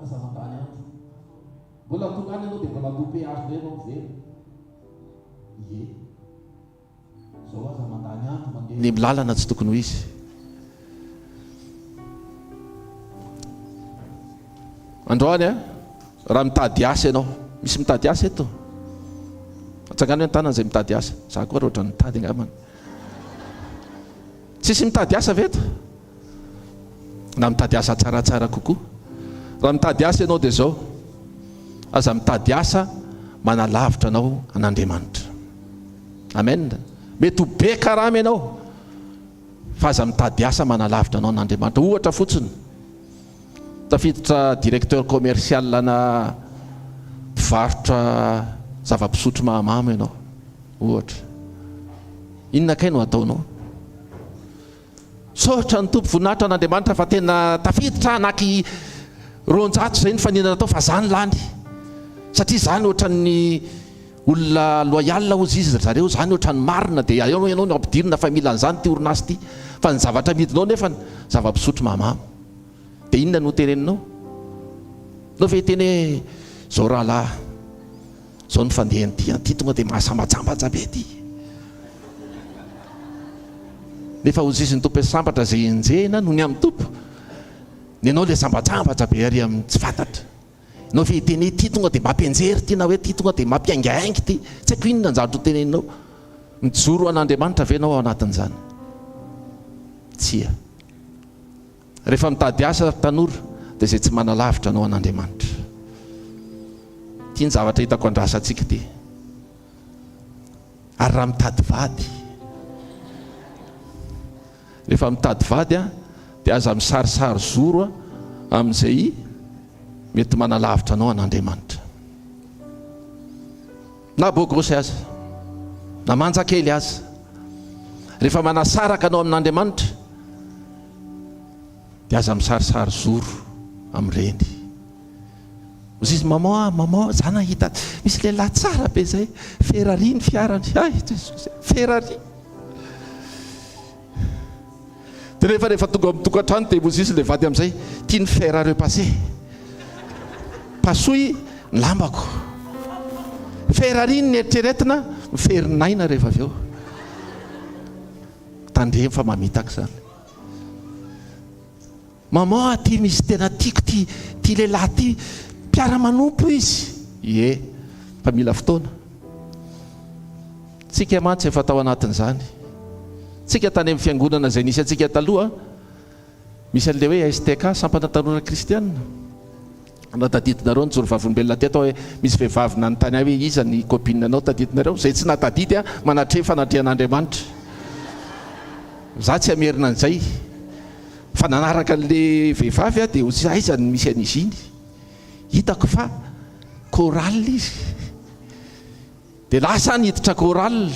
Aza mandany andro mbola tonga any ianao dia mbola lope azo iray ianao mivery. Ie, zao aza mandany andro mandeha ny lalana tsy tokony ho izy. Androany raha mitady asa ianao, misy mitady asa eto? Atsangano ny tanana izay mitady asa. Za koa roatra mitady angambany. Tsisy mitady asa ve eto? Na mitady asa tsaratsara kokoa. Raha mitady asa ianao dia zao, aza mitady asa manalavitra anao an'Andriamanitra. Amen. Mety ho be karama ianao, fa aza mitady asa manalavitra anao an'Andriamanitra. Ohatra fotsiny, tafiditra directeur commercial ana mpivarotra zava-pisotro mahamamo ianao. Ohatra, inona kay no ataonao? Sotra ny tompo voninahitra an'Andriamanitra fa tena tafiditra anaky ronjato izay ny faninana atao, fa zany lany. Satria zany ohatran'ny olona loyal ozy izy zareo, zany ohatran'ny marina. Dia ianao no ampidirina fa mila an'izany ty orinasy ty, fa ny zavatra midinao nefa zava-pisotro mahamamo. Dia inona no teneninao? Nao ve teny hoe zao rahalahy, zao ny fandehany ty tonga dia mahasambatsambatsy be ty. Nefa ozy izy ny tompo sambatra izay enjehina no ny amin'ny tompo. Ny ianao ilay sambatsambatsa be ary amin'ny tsy fantatra. Nao ve teny ty tonga dia mampianjery ty, na hoe ty tonga dia mampiaingaingy ty. Tsy haiko inona ny zavatra ho teneninao. Mijoro an'Andriamanitra ve ianao ao anatin'izany? Tsia. Rehefa mitady asa tanora dia izay tsy manalavitra anao an'Andriamanitra. Ty ny zavatra hitako andrasantsika ty. Ary raha mitady vady, rehefa mitady vady dia aza misarisary zoro amin'izay mety manalavitra anao an'Andriamanitra. Na bôgosy aza, na manjakely aza, rehefa manasaraka anao amin'Andriamanitra dia aza misarisary zoro amin'ireny. Ozy izy mama zana hita misy lehilahy tsara be zay Ferrari ny fiarany. Ay Ferrari. Dia rehefa tonga amin'ny tokantrano dia ozy izy le vady amin'izay tia ny Ferrari passé. Pasoy ny lambako. Ferrari ny eritreretina miferin'aina rehefa avy eo. Tandremo fa mamitako zany. Mama ty misy tena tiako ty lehilahy ty mpiara-manompo izy. Ie, fa mila fotoana. Tsika mantsy efa tao anatin'izany. Tsika tany amin'ny fiangonana izay nisy antsika taloha, misy an'ilay hoe STK sampana Tanora kristianina. Anao tadidinareo ny jorovavimbelona ty atao hoe misy vehivavy nanontany hoe iza ny copine anao tadidinareo. Izay tsy natadidy manatre fanatrehan'Andriamanitra. Za tsy amerina an'izay. Fa nanaraka an'le vehivavy dia ozy aiza ny misy an'izy iny. Hitako fa choral izy. Dia lasa niditra choral.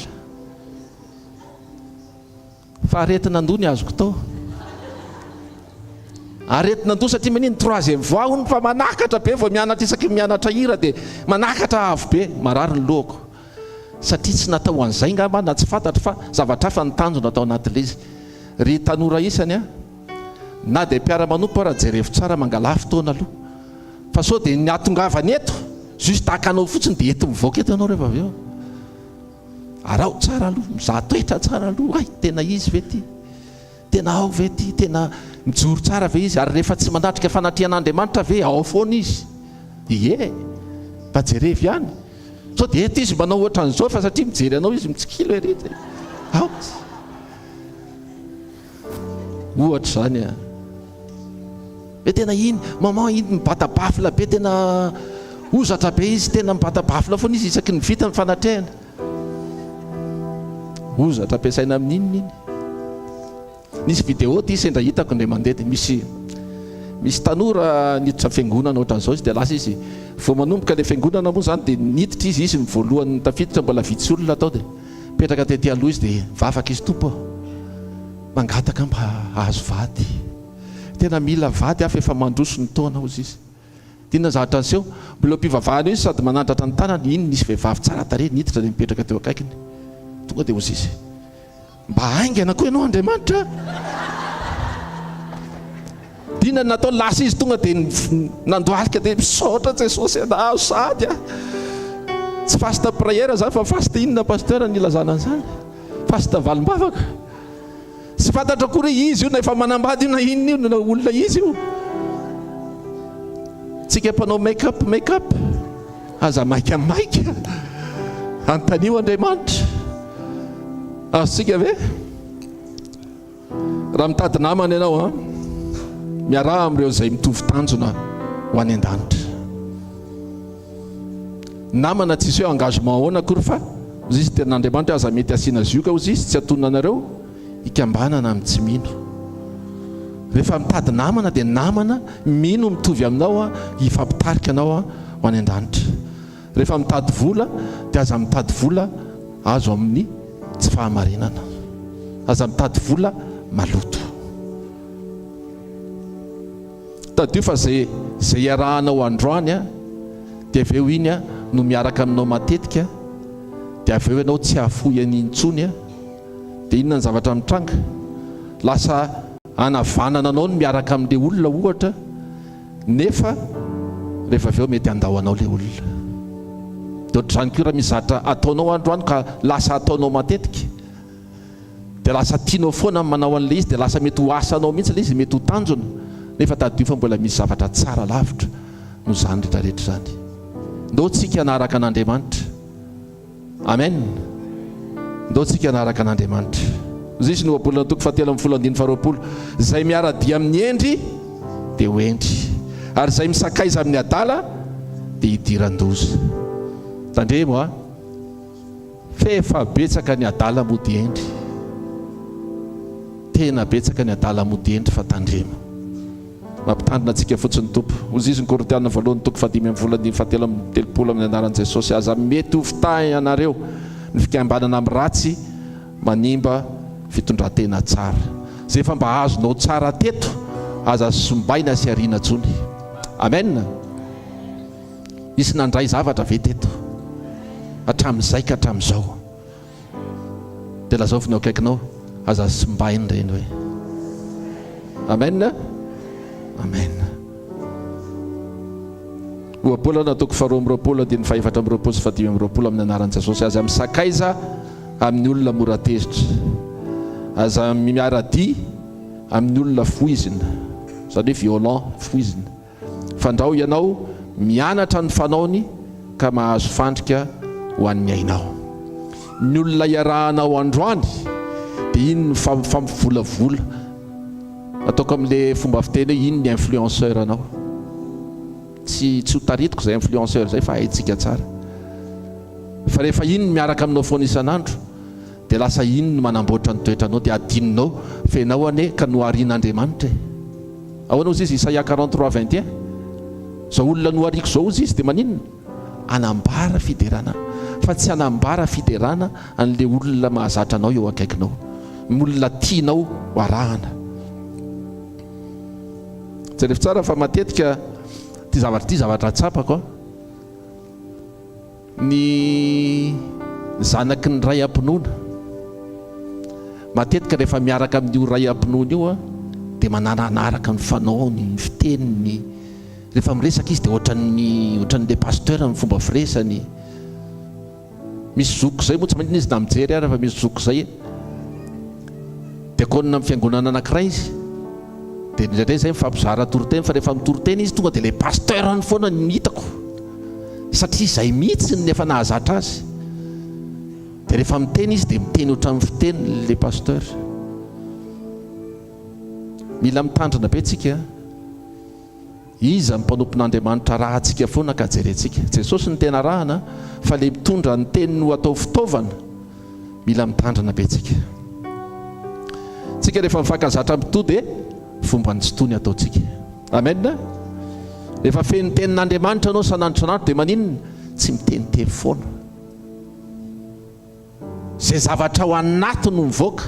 Fa aretina andony azoko tao. Aretina andony satria menino troisième voix hono fa manakatra be vao mianatra isaky mianatra hira dia manakatra avo be. Marary ny lohako. Satria tsy natao an'izay ngamba na tsy fantatra fa zavatra hafa ny tanjona atao anatin'ilay izy. Ry tanora isany na dia mpiara-manompo raha jerevo tsara mangala fotoana aloha. Fa sao dia ny atongavany eto juste hakanao fotsiny dia eto mivoaka eto anao rehefa avy eo. Arao tsara aloha, mizaha toetra tsara aloha. Ay tena izy ve ty, tena ao ve ty, tena mijoro tsara ve izy. Ary rehefa tsy mandatrika fanatrehan'Andriamanitra ve ao foana izy. Ie, mba jerevy ihany. Sao dia eto izy manao ohatra an'izao fa satria mijery anao izy mitsikilo ery. Ao ohatra zany be tena iny mama iny mibatabafila be tena ozatra be izy tena mibatabafila foana izy isaky ny vita ny fanatrehana. Ozatra ampiasaina amin'inony iny. Nisy vidéo ty sendra hitako indray mandeha dia misy tanora niditra fiangonana ohatran'izao izy dia lasa izy vao manomboka ilay fiangonana moa zany dia niditra izy ny voalohany tafiditra mbola vitsy olona tao dia petraka tetỳ aloha izy dia vavaka izy tompo mangataka mba ahazo vady. Tena mila vady afa efa mandroso ny taona ozy izy. Tiana zavatra an'seho mbola mpivavahana izy sady manandratra ny tanany iny nisy vehivavy tsara tarehy niditra dia mipetraka teo akaikiny. Tonga dia ozy izy mba haingana koa ianao Andriamanitra. Tiana natao lasa izy tonga dia nandoalika dia misaotra Jesosy anao sady tsy fasta prière zany fa fasta inona pasteur ny ilazana an'izany. Fasta valim-bavaka. Tsy fantatra akory izy io na efa manambady io na inona io na olona izy io. Tsika mpanao make up aza maika antanio Andriamanitra. Sika ve raha mitady namana ianao miaraha amin'ireo izay mitovy tanjona ho any an-danitra. Namana tsisy hoe engagement ahoana akory fa ozy izy ten'Andriamanitra aza mety asiana zioka ozy izy tsy atonona anareo ikambanana amin'ny tsy mino. Rehefa mitady namana dia namana mino mitovy aminao ifampitarika anao ho any an-danitra. Rehefa mitady vola dia aza mitady vola azo amin'ny tsy fahamarinana. Aza mitady vola maloto. Tadio fa zay iarahanao androany dia avy eo iny no miaraka aminao matetika dia avy eo ianao tsy hafoy an'iny intsony dia inona ny zavatra mitranga. Lasa anavanana anao no miaraka amin'ilay olona ohatra nefa rehefa avy eo mety andao anao ilay olona. Dia ohatr'izany koa raha misy zatra ataonao androany ka lasa ataonao matetika dia lasa tianao foana manao an'ilay izy dia lasa mety ho asanao mihitsy ilay izy, mety ho tanjona nefa tadio fa mbola misy zavatra tsara lavitra no zany rehetrarehetra zany. Ndao tsika hanaraka an'Andriamanitra. Amen. Ndao tsika hanaraka an'Andriamanitra. Izy no abolana toko 7:20 izay miara-dia amin'ny endry dia ho endry ary izay misakaiza amin'ny adala dia hidiran-doza. Tandremo fefa betsaka ny adala mody endry. Tena betsaka ny adala mody endry fa tandremo. Mampitandrina antsika fotsiny tompo. Ozy izy ny Korintiana voalohany toko 5:17 amin'ny anaran'i Jesosy. Aza mety ho fitahy ianareo ny fikambanana amin'ny ratsy manimba fitondran-tena tsara. Zay efa mba azonao tsara teto aza sombaina sy ariana tsony. amen. Isy nandray zavatra ve teto hatramin'izay ka hatramin'izao dia lazao finao akaikinao aza simbainy reny hoe amen amen. oapolo nataoko faharoa am'roapolo dia ny fahaefatra am'roapolo sy fadimy am'roapolo amin'ny anaran'i Jesosy. Aza misakaiza amin'ny olona mora tezitra, aza miaradi amin'ny olona foizina, zany hoe violent foizina. Fandrao ianao mianatra ny fanaony ka mahazo fandrika ho an'ny ainao. Ny olona iarahanao androany dia iny ny fampivolavola, ataoko amin'le fomba fiteny hoe iny ny influenceur anao. Tsy ho taritiko izay influenceur izay fa haitsika tsara. Fa rehefa iny miaraka aminao foana isan'andro dia lasa iny no manamboatra ny toetranao dia adininao fenao ane ka noharian'Andriamanitra. Ahoana ozy izy Isaia 43:21 zao olona nohariko zao ozy izy dia maninona anambara fiderana, fa tsy anambara fiderana an'le olona mahazatra anao eo akaikinao, olona tianao hoarahana. Jereo tsara fa matetika ty zavatra tsapako ny zanaky ny ray ampinoana matetika rehefa miaraka amin'io ray ampinoana io dia mananaraka ny fanaony, ny fiteniny. Rehefa miresaka izy dia ohatran'le pasteur ny fomba firesany. Misy zoko zay moa tsy manina izy na mijery ary fa misy zoko zay dia konina amin'ny fiangonana anankiray izy dia ndraindray zay mifampizara toroteny, fa rehefa mitoroteny izy tonga dia le pasteur ny foana ny hitako satria izay mihitsy ny efa nahazatra azy. Dia rehefa miteny izy dia miteny ohatran'ny fiteny le pasteur. Mila mitandrina be tsika, iza mpanompon'Andriamanitra raha atsika foana ka jerentsika. Jesosy ny tena rahana, fa le mitondra ny teny no atao fitaovana, mila mitandrina be tsika. Tsika rehefa mifankazatra mito dia fomba ny tsytony ataotsika. Amen. Rehefa feno tenin'Andriamanitra anao sanandro dia maninona tsy miteniteny foana. Zay zavatra ao anaty no mivoaka.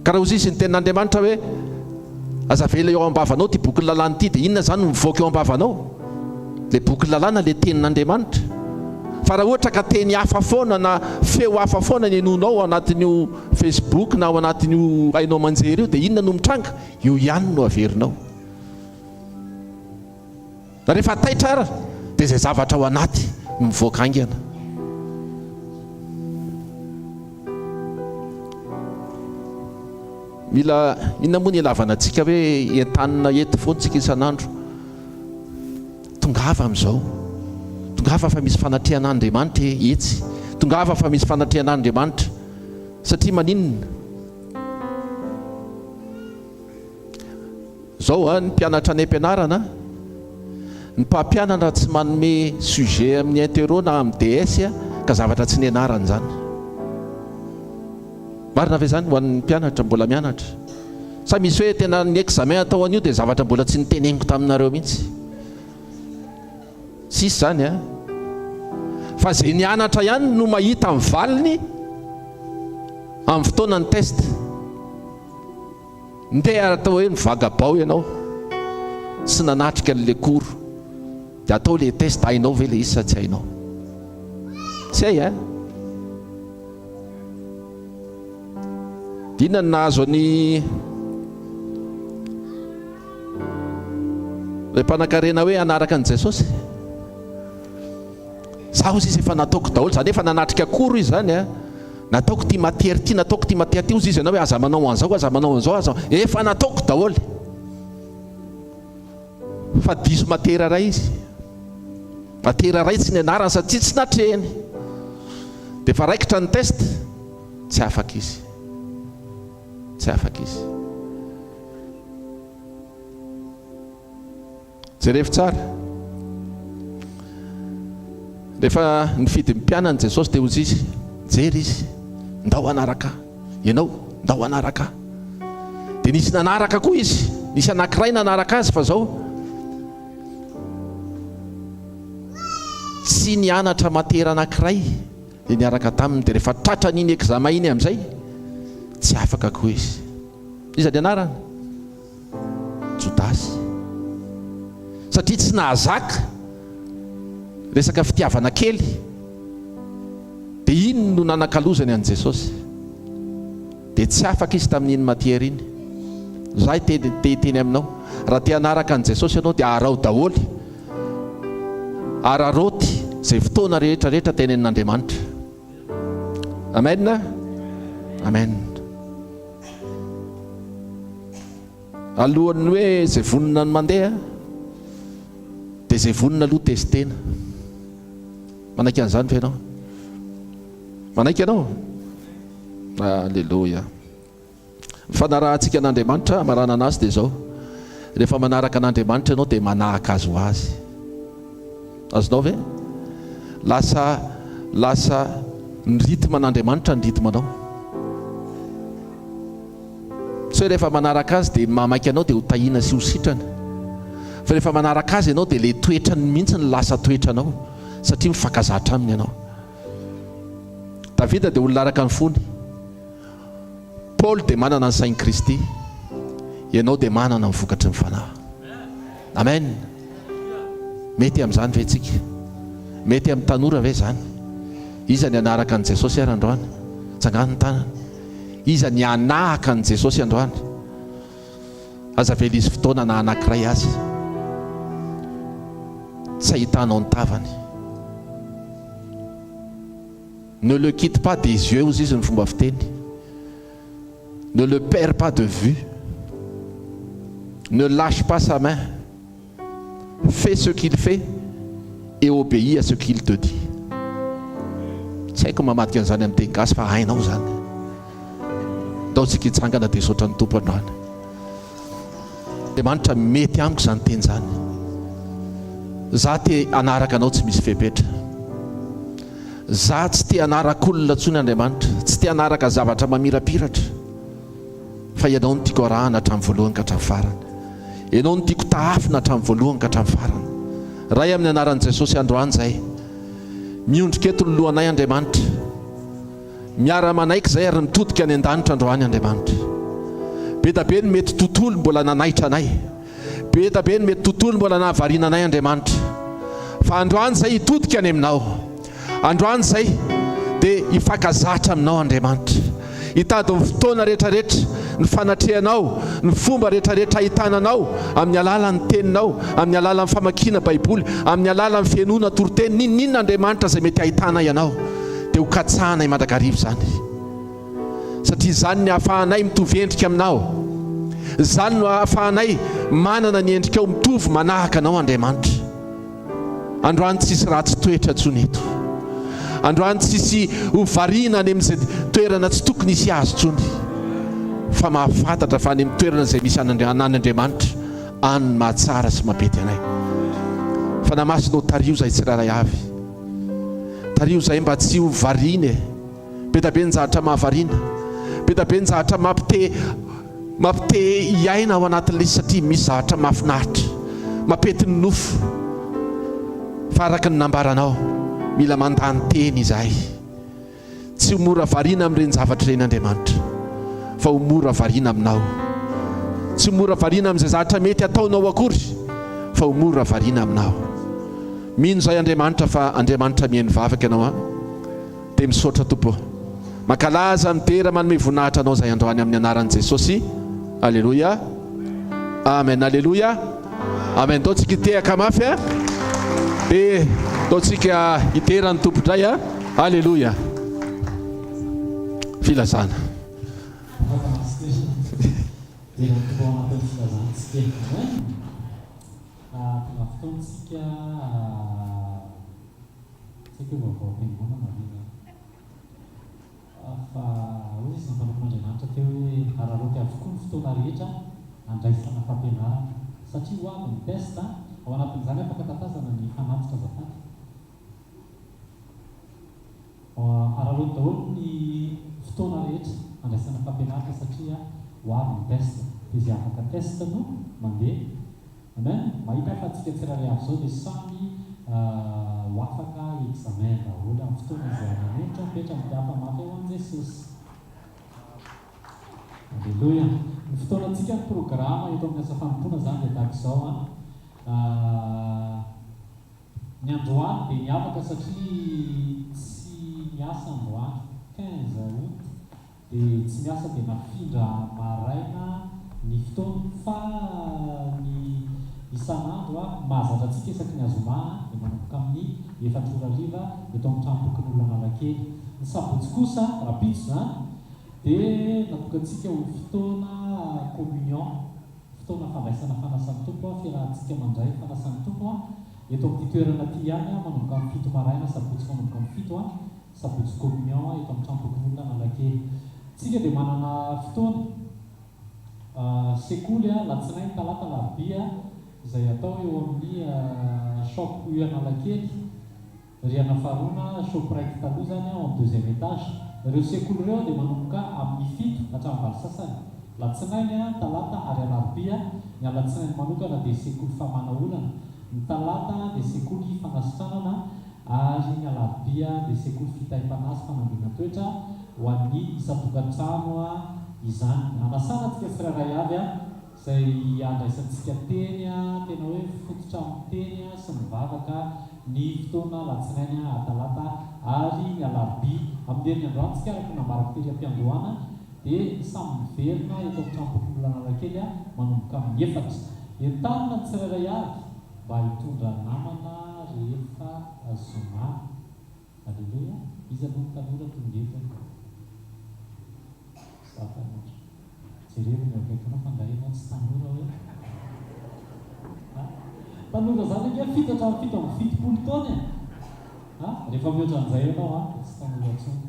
Karaha ozy izy ny tenin'Andriamanitra hoe aza vela eo ambavanao ty boky lalàna ity, dia inona zany no mivoaka eo ambavanao? Le boky lalàna le tenin'Andriamanitra. Fa raha ohatra ka teny hafa foana na feo hafa foana ny enonao anatin'io Facebook na ao anatin'io hainao manjery io, dia inona no mitranga? Io ihany no averinao. Na rehefa taitra ara dia izay zavatra ao anaty mivoaka aingana. Mila inona moa ny ilavana antsika hoe entanina ety foantsika isan'andro? Tongava amin'izao, tongava fa misy fanatrehan'Andriamanitra etsy, tongava fa misy fanatrehan'Andriamanitra. Satria maninona zao ny mpianatra any am-pianarana, ny mpampianatra tsy manome sujet amin'ny interro na amin'ny DS ka zavatra tsy nianarany zany. Marina ve zany ho an'ny mpianatra mbola mianatra? Sa misy hoe tena ny examen atao an'io dia zavatra mbola tsy niteneniko taminareo mihitsy? Sisy zany a. Fa zay nianatra ihany no mahita amin'ny valiny amin'ny fotoanany test. Ndeha atao hoe mivagabao ianao sy nanatrika an'le cours dia atao le test, hainao ve le izy sa tsy hainao? Tsy hay a. Inona nahazo ny mpanankarena hoe anaraka an' Jesosy? Zaho izy efa nataoko daholo, zany efa nanatrika koro izy zany a. Nataoko ty matière ty, nataoko ty matière ty, ozy izy ianao hoe aza manao an'izao, aza manao an'izao, aza efa nataoko daholo. Fa diso matière ray izy, matière ray tsy nianarana satria tsy natrehany. Dia fa raikitra ny test tsy afaka izy, tsy afaka izy. Jerevy tsara, rehefa nifidy mpianany Jesosy dia ozy izy, jery izy, ndao anaraka ianao, ndao anaraka. Dia nisy nanaraka koa izy, nisy anankiray nanaraka azy, fa zao tsy nianatra matera anankiray dia niaraka taminy. Dia rehefa tratra n'iny examen iny amin'izay tsy afaka koa izy. Iza ny anarany? Jodasy. satria tsy nahazaka resaka fitiavana kely dia iny no nanakalozany an' Jesosy dia tsy afaka izy tamin'iny matiera iny. Zahay teny aminao, raha te hanaraka an' Jesosy ianao dia arao daholy, araroty izay fotoana rehetrarehetra tenenin'Andriamanitra. Amen. Amen. Alohan'ny hoe izay vonona ny mandeha dia izay vonona aloha testena. Manaiky an'izany fa ianao? Manaiky ianao? Alleluia. Fanarahantsika an'Andriamanitra amarana anazy dia izao: rehefa manaraka an'Andriamanitra ianao dia manahaka azy ho azy. Azonao ve? Lasa ny ritme an'Andriamanitra ny ritme-anao. So rehefa manaraka azy dia mamaky anao dia ho tahina sy ho sitrana. Fa rehefa manaraka azy ianao dia ilay toetrany mihitsy ny lasa toetranao, satria mifankazatra aminy ianao. Davida dia olona araka ny fony. Paul dia manana ny sain'i Kristy. Ianao dia manana ny vokatry ny fanahy. Amen. Mety amin'izany ve tsika? Mety amin'ny Tanora ve zany? Iza ny anaraka an' Jesosy ary androany? Tsangano ny tanana. Iza ny anahaka an' Jesosy androany? Aza vela izy fotoana na anankiray azy, tsy ahitanao ny tavany. Ne le quitte pas des yeux, hozy izy ny fomba fiteny. Ne le perds pas de vue. Ne lâche pas sa main. Fais ce qu'il fait et obéis à ce qu'il te dit. Tsy haiko mamadika an'izany amin'ny teny gasy fa hainao zany. Ataontsika hitsangana dia saotra ny tompo androany. Andriamanitra mety amiko izany teny zany. Za te anaraka anao tsy misy fepetra. Za tsy te anarak'olona ntsony Andriamanitra, tsy te anaraka zavatra mamirapiratra, fa ianao no tiako arahana hatramin'ny voalohany ka hatramin'ny farany. Ianao no tiako tahafina hatramin'ny voalohany ka hatramin'ny farany. Ray amin'ny anaran'i Jesosy androany zay, miondrika eto ny lohanay Andriamanitra, miara-manaiky zay ary nitodika any an-danitra androany Andriamanitra. Be da be ny mety tontolo mbola nanaitra anay, be da be ny mety tontolo mbola nahavariana anay Andriamanitra, fa androany zay hitodika any aminao. Androany zay dia hifankazatra aminao Andriamanitra, hitady ny fotoana rehetrarehetra, ny fanatrehanao, ny fomba rehetrarehetra ahitananao amin'ny alalan'ny teninao, amin'ny alalan'ny famakiana Baiboly, amin'ny alalan'ny fianoana toroteny, ninona Andriamanitra zay mety ahitana ianao dia ho katsahanay mandrakarivo zany. Satria zany ny ahafahanay mitovy endrika aminao, zany no ahafahanay manana ny endrikao mitovy manahaka anao Andriamanitra. Androany tsisy ratsy toetra ntsony eto. Androany tsisy hovariana any amin'izay toerana tsy tokony hisy azy ntsony, fa mahafantatra fa any amin'ny toerana izay misy an'Andriamanitra any mahatsara sy mapety anay. Fa namasinao tario zay tsiraray avy, tario zay mba tsy hovariana. Be da be ny zavatra mahavariana, be da be ny zavatra mampite hiaina ao anatin'ilay, satria misy zavatra mahafinaritra mapety ny nofo. Fa araka ny nambaranao, mila mandany teny izahay, tsy ho mora variana amin'ireny zavatra ireny Andriamanitra, fa ho mora variana aminao. Tsy ho mora variana amin'izay zavatra mety ataonao akory, fa ho mora variana aminao. Mino zay Andriamanitra fa Andriamanitra mihaino vavaka ianao dia misaotra Tompo. Mankalaza mitera manome voninahitra anao zay androany amin'ny anaran'i Jesosy. Alleluia. Amen. Alleluia. Amen. Taontsika hitehaka mafy a. Dia taontsika hiterany tompondray a. Alleluia. Filazana. Fa hoy izy nympanaman'Andriamanitra teo hoe araroty avokoa ny fotoana rehetra andraisana fampianarana, satria ho avy ny testa ao anatin'izany afaka tatazana ny fanatitra azafady. Araroty daholo ny fotoana rehetra andraisana fampianarana, satria ho avy ny testa, dia izay afaka testa no mandeha. Amen. Mahita fa tsika tsiraray avy izao dia samy ho afaka examen daholo amin'ny fotoana izay anan'olitra mipetra midafa mafy eo an' Jesosy. Alleluia. Ny fotoanantsika ny programa eto amin'ny asa fanompoana zany dia tahaka izao a. Ny androany dia niavaka satria tsy miasa androany 15 août dia tsy miasa dia nafindra maraina ny fotoana fa ny isan'andro mahazatra antsika isaky ny Zoma dia manomboka amin'ny 4 hariva eto amin'ny trano tokon'Olon'Analakely. Ny sabotsy kosa rapitso zany dia natokantsika ho fotoana communion, fotoana fandraisana fanasany tompo fiarahantsika mandray fanasany tompo eto amin'ny toerana ty ihany manomboka amin'ny 7 maraina sabotsy manomboka amin'ny 7 sabotsy communion eto amin'ny trano tokon'Olon'Analakely. Tsika dia manana fotoana sekoly latsinainy talata larobia izay atao eo amin'ny shop Analakely riana farona shoprite taloha zany ao amin'ny 2e étage. Ireo sekoly ireo dia manomboka amin'ny 7 hatramin'ny 20 sasany latsinainy talata ary alarobia. Ny alatsinainy manokana dia sekoly famana olana, ny talata dia sekoly fanasitranana ary ny alarobia dia sekoly fitahi-panasy fanambiana toetra ho an'ny isan-tokantrano izany. Anasana antsika tsirairay avy izay andraisantsika teny tena hoe fototra amin'ny teny sy mivavaka ny fotoana latsinainy talata ary ny alarobia. Amin'ny herinandro antsika araka nambarako teny am-piandohana dia samy miverina eto amin'ny trano tokon'Olon'Analakely manomboka amin'ny 4. Entanina ny tsirairay avy mba hitondra namana rehefa Zoma. Aleluia. Izy aloha ny tanora tongeto satanora jereviny akaikina fandahinao tsy tanora hoe tanora zany ake fitatra amin'ny 7 taona rehefa mihoatra an'izay ianao tsy tanora tsony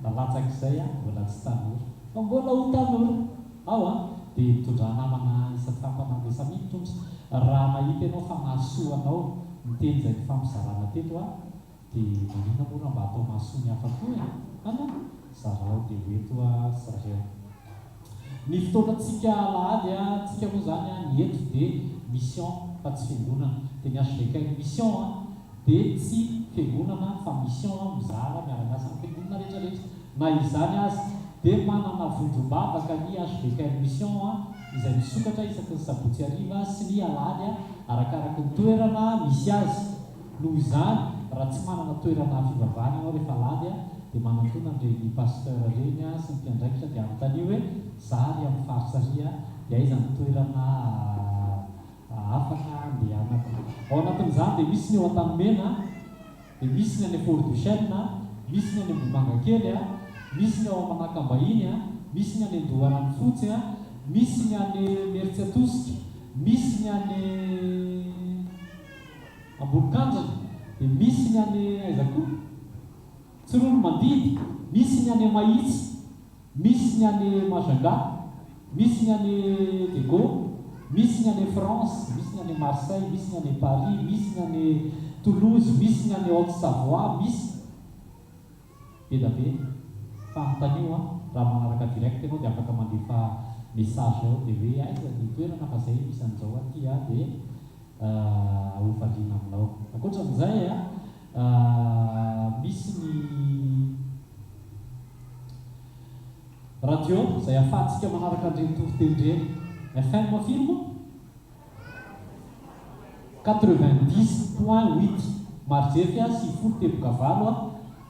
nalatsaka izay mbola tsy tanora fa mbola ho tanora ao dia mitondra namana isan-tampana dia samy mitondra raha mahita ianao fa mahasoanao miteny izay famizarana teto dia manina mora mba atao mahasoa ny hafa koa zarao dia hoeto zareo. Ny fotoanantsika alahady tsika moa zany ny eto dia mission fa tsy fiangonana dia ny hvkl-mission dia tsy fiangonana fa mission mizara miara-miasa amin'ny fiangonana rehetrarehetra na izany azy dia manana vondrom-bavaka ny hvkl-mission izay misokatra isaky ny sabotsy hariva sy ny alahady arakaraka ny toerana misy azy. Noho izany raha tsy manana toerana fivavahana ianao rehefa alahady dia manantona ny pasteur reny sy ny mpiandraikitra dia anontany hoe zary amin'ny faritsaria dia aiza ny toerana afaka andehanako. Ao anatin'izany dia misy ny eo Antanimena, dia misy ny any Fort du Chêne, misy ny any Ambohimangakely, misy ny ao Manakambahiny, misy ny any Andoharany Fotsy, misy ny any Mertsiatosika, misy ny any Ambonikandrana, dia misy ny any aiza koa Tsirono Mandidy, misy ny any Mahitsy, misy ny any Majunga, misy ny any Dego, misy ny any France, misy ny any Marseille, misy ny any Paris, misy ny any Toulouse, misy ny any Haute-Savoie, misy be da be fanotanio raha manaraka direct ianao dia afaka mandefa message ao dia hoe aiza ny toerana fa zay misy an'izao aty dia hovaliana aminao. Ankoatran'izay misy ny radio izay ahafahantsika manaraka an'ireny toriteny ireny. FM film 90.8 Marzefy 9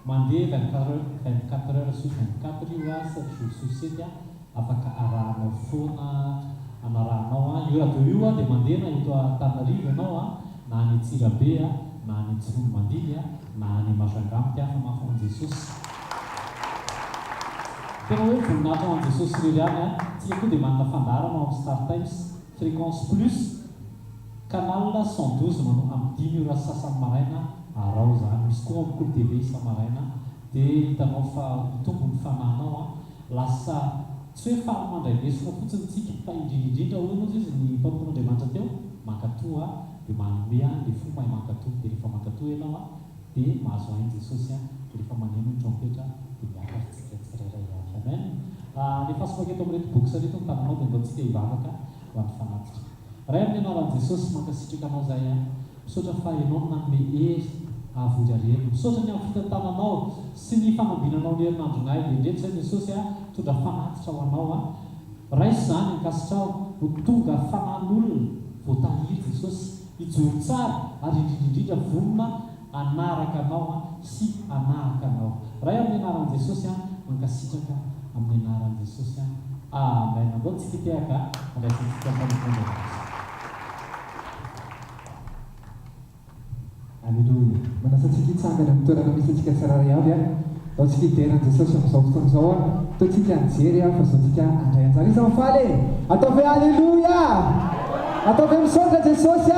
mandeha 24 heures sur 24 io 7 jours sur 7 afaka arahanao foana anarahanao io radio io dia mandeha na eto Antananarivo ianao na any Antsirabe na any Tsirono Mandidy na any Majunga mitiafa mafy an Jesosy. Tena hoe voninahitra an Jesosy reriany tsika koa dia manana fandarana amin'ny Star Times fréquence plus canal 112 amin'ny 10 heures sasany maraina arao zany. Misy koa amin'ny TV isa-maraina dia hitanao fa mitombo ny fanahinao lasa tsy hoe faly mandray lesona fotsiny tsika fa indrindrindra hono izy ny mpampon'Andriamanitra teo mankatoa dia manome ny fo mahay mankatoa dia rehefa mankatoa ianao dia mahazo hainy Jesosy dia rehefa maneno ny trompetra dia miakatsika tsirairay avy. Amen. Rehefa somaketo amin'reto boky reto ny tananao dia andaontsika hivavaka ho an'ny fanatitra. Ray amin'ny anaran'i Jesosy mankasitraka anao zay misaotra fa ianao nanome hery avory arena, misaotra ny amin'ny fitantananao sy ny fanambinanao ny herinandronay dia indreto zay Jesosy tondra fanatitra ho anao raisy zany ankasitrao ho tonga fanan'olona voatahiry Jesosy ijoro tsara ary indrindrindrindra vonona anaraka anao sy anahaka anao. Raha amin'ny anaran'i Jesosy mankasitraka amin'ny anaran'i Jesosy amen. Andao tsika tehaka andraisintsika mpanompoana azy. Alleluia. Manasantsika hitsangana amin'ny toerana misy antsika tsiraray avy atao tsika hideran'i Jesosy amin'izao fotoana izao atao tsika nijery fa zao tsika andray anjara. Izy mifaly atao ve alleluia, atao ve misaotra Jesosy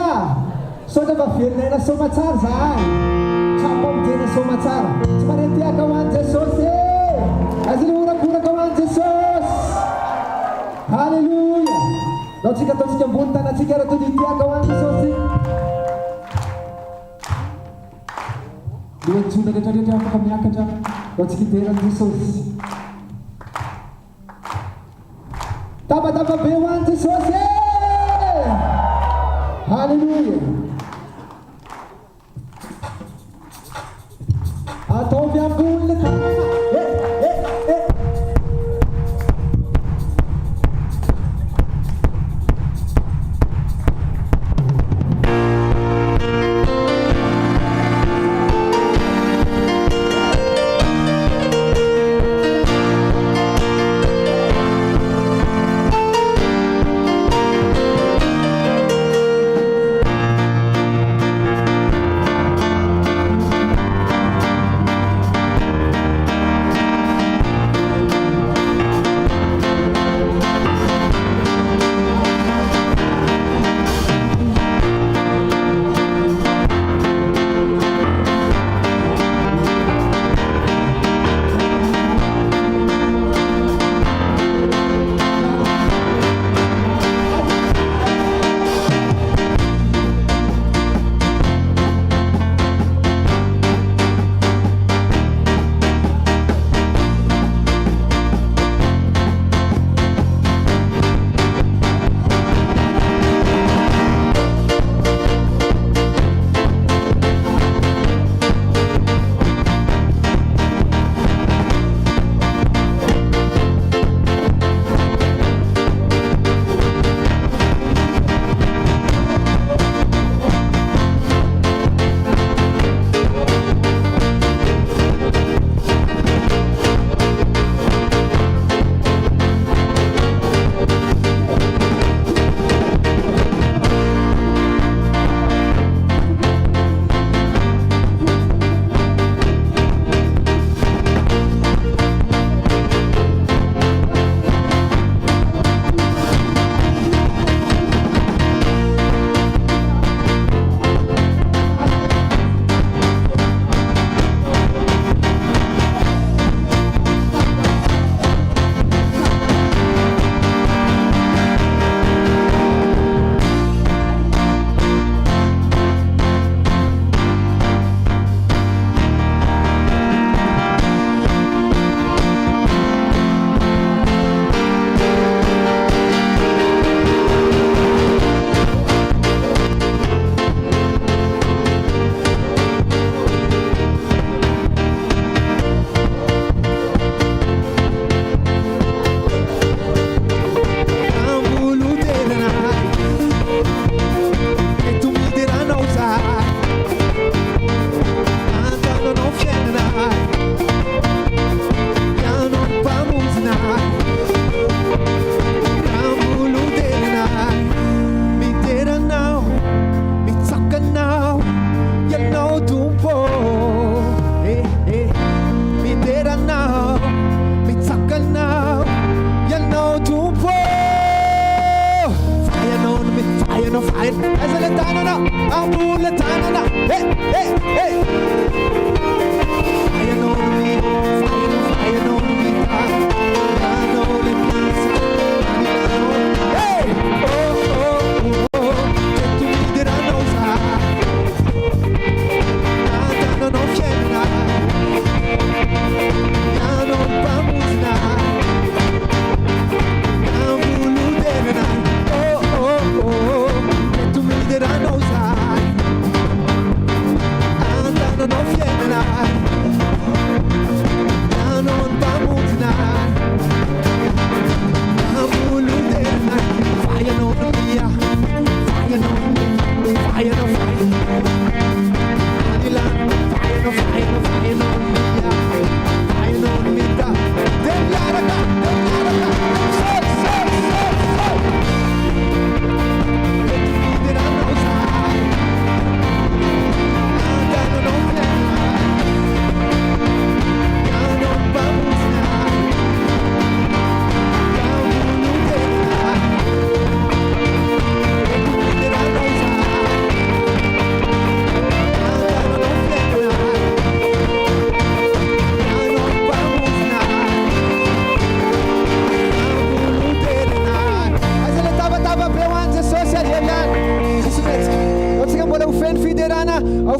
saotra mba velonayna soma tsara zahay tsapa mijena soma tsara tsy manetiaka ho an'i Jesosy azy le orakoraka ho an'i Jesosy. Alleluia. Laotsika ataotsika ambony tanatsika raha tody hitiaka ho an'i Jesosy. Lohantsona rehetrarehetra afaka miakatra laotsika hideran'i Jesosy. Tabataba be ho an'i Jesosy. Alleluia. Ataovy ambony le tanana.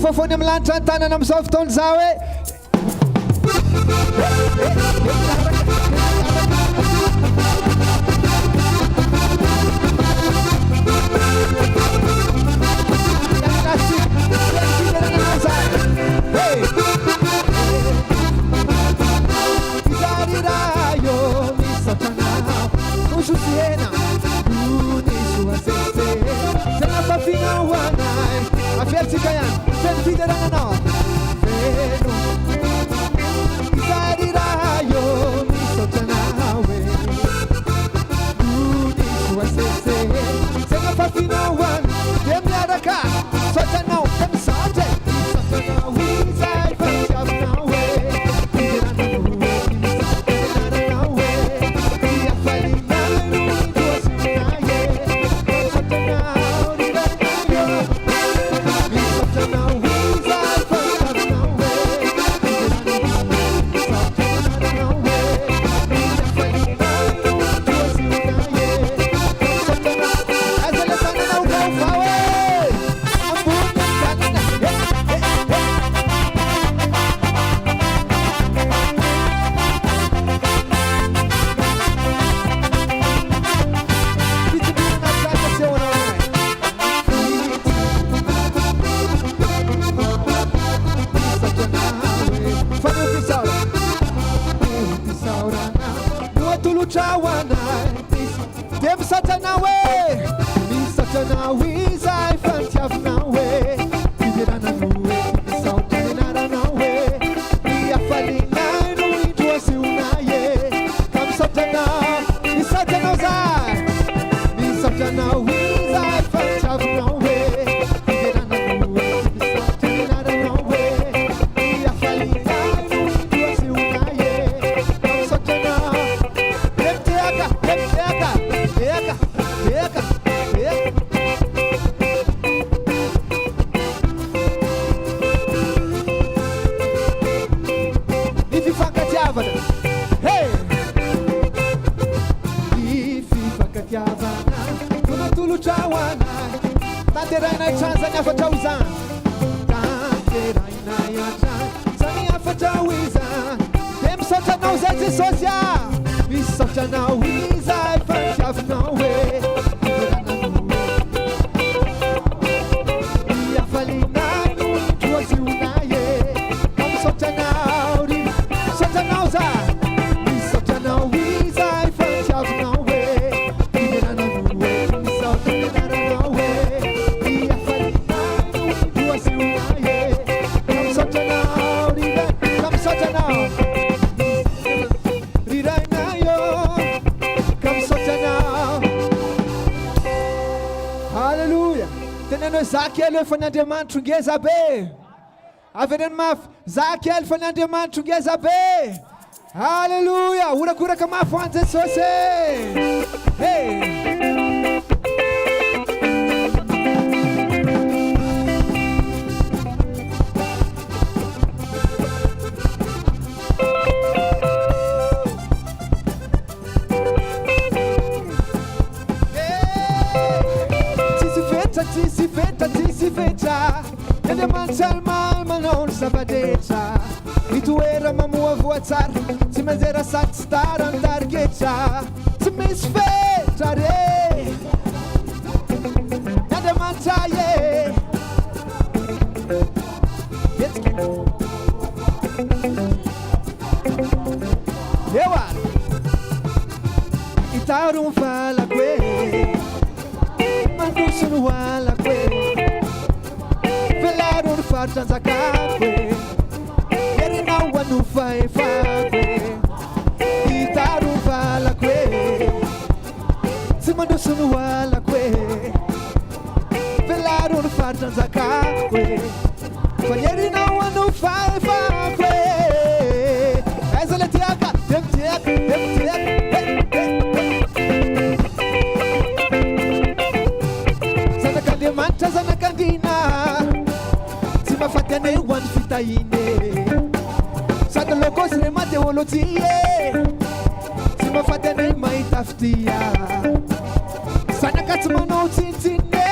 fofony amin'ny lanitra ny tanana amin'izao fotoana zao hoe Ususiena, unisua sese, se la fa fino a wanai, a fielci cayan, sen fiderana no, veno, isarirayo, mi sotanawe, unisua sese, se la fa fino a wan, dem manaraka, sotanau, dem sate, sotanawi, sai fanchaf nawe, fiderana nuwe, fiderana nawe, ia fali. Fanandriamanitro ngeza be avereny mafy zakely fanandriamanitro ngeza be halleluja orakoraka mafy ho any Jesosy hey. Andiamansalmal manon sabadecza Mituera mamua voatsar Tsy manjera sady tsy tara ny tariketra Tsy misy fetra re Andiamanitra ye Ewa Itaro ny falako e Mandoso ny halako e Velarun fartanzakakwe Yerinawa nufaefakwe Itaru valakwe Simandusunu walakwe Velarun fartanzakakwe Yerinawa nufaefakwe Ezaletiaka Demtiaka Zanakandimanta zanakandina Mafatane wan fitaine Sada lokos remate wolotie Sima fatane mai taftia Sana katsumano tintine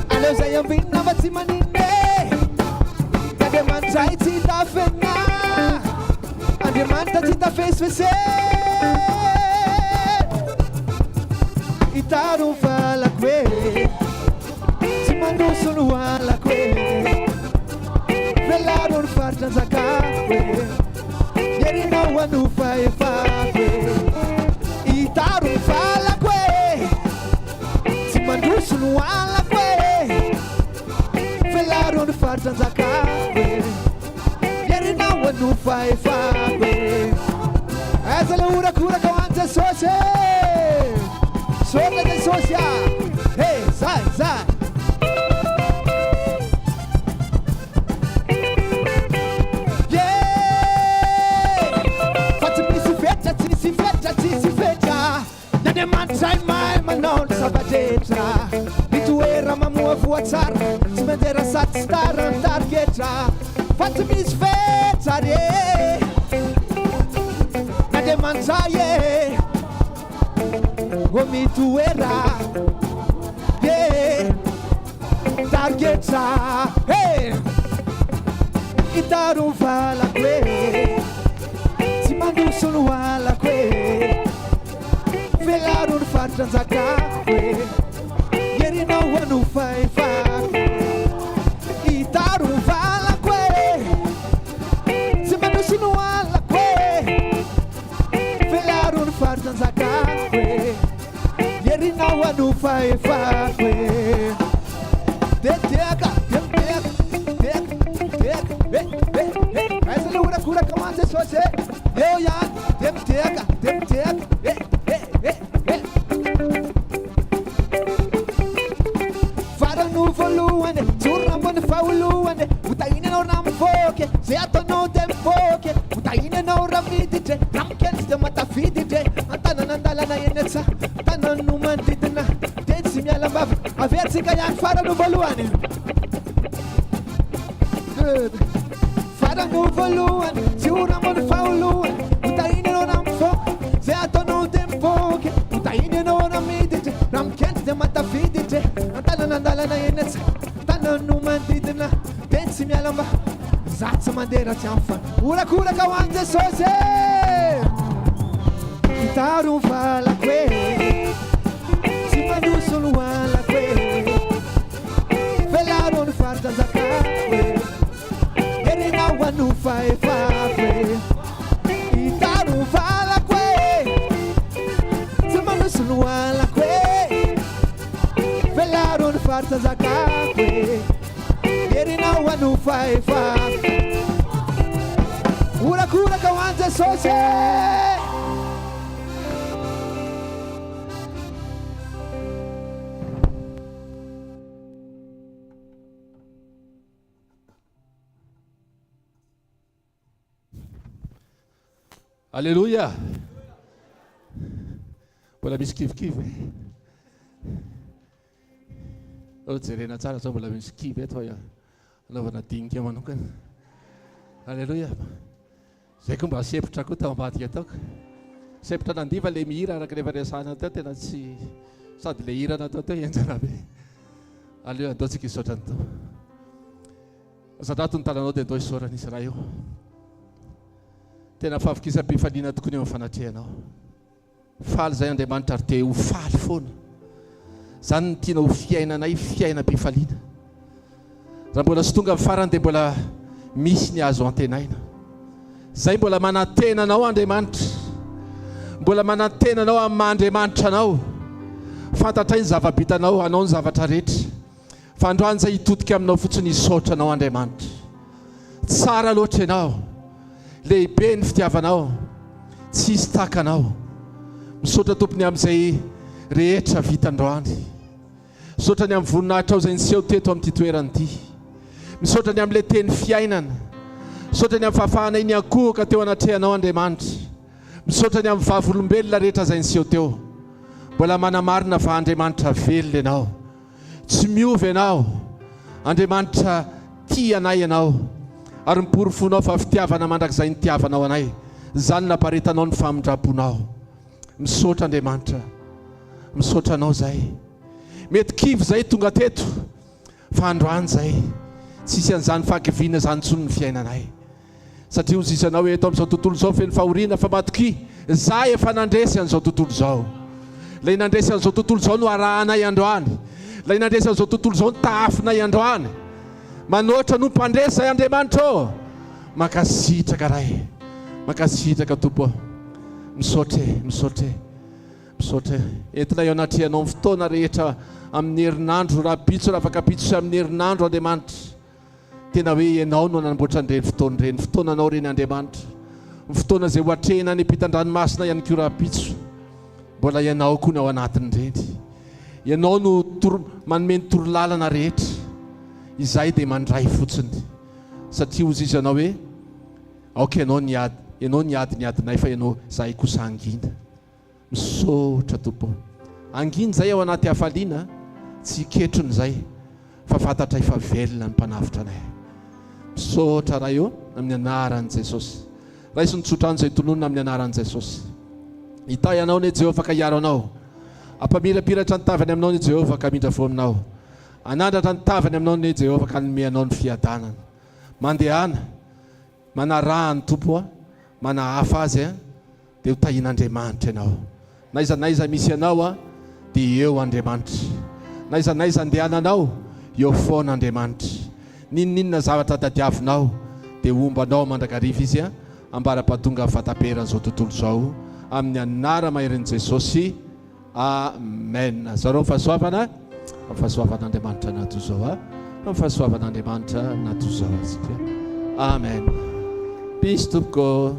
Aleza yambina vatsi manine tsy tafesifese itaro valako e tsy mandroso no alako e velaro ny faritra anjakako e ierinao anofahefako e itaro ny valako e tsy mandroso no alako e velaro ny faritra anjakako e ierinao anofahefako e eza le orakoraka ho any Jesosy e sorla Jesosy a hey zay tsisy fetra nandriamanitray mahay manao ny zava-drehetra mitoera mamoa voatsara tsy mandeha sady sy tara ny tarigetra fa tsy misy fetra re nandriamanitray e o mitoera e tarigetra e itaro valako e mandroso no alako e velaro ny faritra anjakako e ierinao anofahefako itaro ny valako e tsy mandroso no alako e velaro ny faritra anjakako e ierinao anofahefako e teteaka eza le orakoraka ho any Jesosy e eo ihany temiteaka farano voalohany tsorona ambony fahalohany motahiny anao raha mivoky zay ataonao de mivoky motahiny anao raha miditry raha mikendry de matafiditry antanana andalana eny atsa tanany no manodidina de tsy mialambava averitsika ihany farano voalohany farano voalohany tsorona ambony fahalohany motahiny anao raha mivoky zay ataonao de mivoky motahiny anao raha miditry raha mikendry de matafiditry antanana andalana eny atsa tanany no manodidina de tsy mialamba za tsy mandeha raha tsy amfana orakoraka ho any Jesosy itaro valako e tsy mandroso no alako e velaro ny faritra anjakako e ierinao anofahefako e itaro valako e tsy mandroso no alako e velaro ny faritra anjakako e ierinao anofahefako orakoraka ho any Jesosy Alléluia. Mbola misy kivokivy jerena tsara zao mbola misy kivy eto anaovana dinika manokana. Alléluia. Zay koa mba sepotra koa tao ambadika ataoko sepotra nandiva le mihira araka rehefa resahana teo tena tsy sady le hira natao teo enjana be. Alléluia. Andao tsika hisaotra ny tao zadato ny talanao dia andao hisaorana izy raha io tena fahavokisam-pifaliana tokony eo amin'ny fanatrehanao faly zay Andriamanitra ary te ho faly foana zany ny tiana ho fiainanay fiainam-pifaliana raha mbola sy tonga amin'ny farany dia mbola misy ny azo antenaina zay mbola manantenanao Andriamanitra mbola manantenanao amin'ny maha-Andriamanitra anao fantatra ny zava-bitanao anao ny zavatra rehetra fa androany zay hitodika aminao fotsiny hisaotra anao Andriamanitra tsara loatra ianao lehibe ny fitiavanao tsy hisy takanao misaotra tompony amin'izay rehetra vitandroany misaotrany amin'ny voninahitra ao zay niseho teto amin'ity toerany ity misaotrany amin'ilay teny fiainana misaotrany amin'ny fahafahana iny akohoka teo anatrehanao Andriamanitra misaotrany amin'ny vavolombelona rehetra zay niseho teo mbola manamarina fa Andriamanitra velona ianao tsy miova ianao Andriamanitra tia anay ianao ary miporofonao fa fitiavana mandrakizay ny tiavanao anay zany naparetanao ny famindraponao misaotra Andriamanitra misaotra anao zay mety kivy zay tonga teto fa androany zay tsisy an'izany fankivina zany tsony ny fiainanay satria hozisanao hoe eto amin'izao tontolo izao feno fahoriana fa matoky za efa nandresy an'izao tontolo izao. Lay nandresy an'izao tontolo izao no arahanay androany. Lay nandresy an'izao tontolo izao no taafinay androany. Manoatra no mpandresay Andriamanitra ô. Mankasitraka ray, mankasitraka Tompo. Misaotra entina eo anatrianao amin'ny fotoana rehetra amin'ny herinandro raha pitso raha afaka pitso amin'ny herinandro Andriamanitra. Tena hoe ianao no nanamboatra an'ireny fotoana ireny, fotoananao reny Andriamanitra. Ny fotoana izay hoatrehina ny ampitan-dranomasina ihany koa raha pitso. Mbola ianao koa no ao anatin'ireny. Ianao no manome ny torolalana rehetra. Izay dia mandray fotsiny. Satria hozy izy anao hoe aoka ianao niadinay fa ianao zahay kosa angina. Misaotra Tompo. Angina zay ao anaty hafaliana tsy iketrony zay fa fantatra efa velona ny mpanavitra anay. Misaotra raha eo amin'ny anaran'i Jesosy. Raha isy nitsotra an'izay tononona amin'ny anaran'i Jesosy. Hita ianao ny Jehovah ka hiaro anao. Ampamirapiratra ny tavany aminao ny Jehovah ka mindra fo aminao. Anandratra ny tavany aminao ny Jehovah ka nome anao ny fiadanana. Mandehana, manarahany Tompo, manahafa azy dia ho tahin'Andriamanitra ianao. Naiza misy anao dia eo Andriamanitra. Naiza andehananao eo foana Andriamanitra. Ninninona zavatra tadiavinao dia ombanao mandrakariva izy ambara-pahatonga vataperan'izao tontolo izao amin'ny anara maheran'i Jesosy. Amen. Zareo fahasoavana fahasoavan'Andriamanitra nato zao fahasoavan'Andriamanitra nato zao asika. Amen. Peace Tompoko.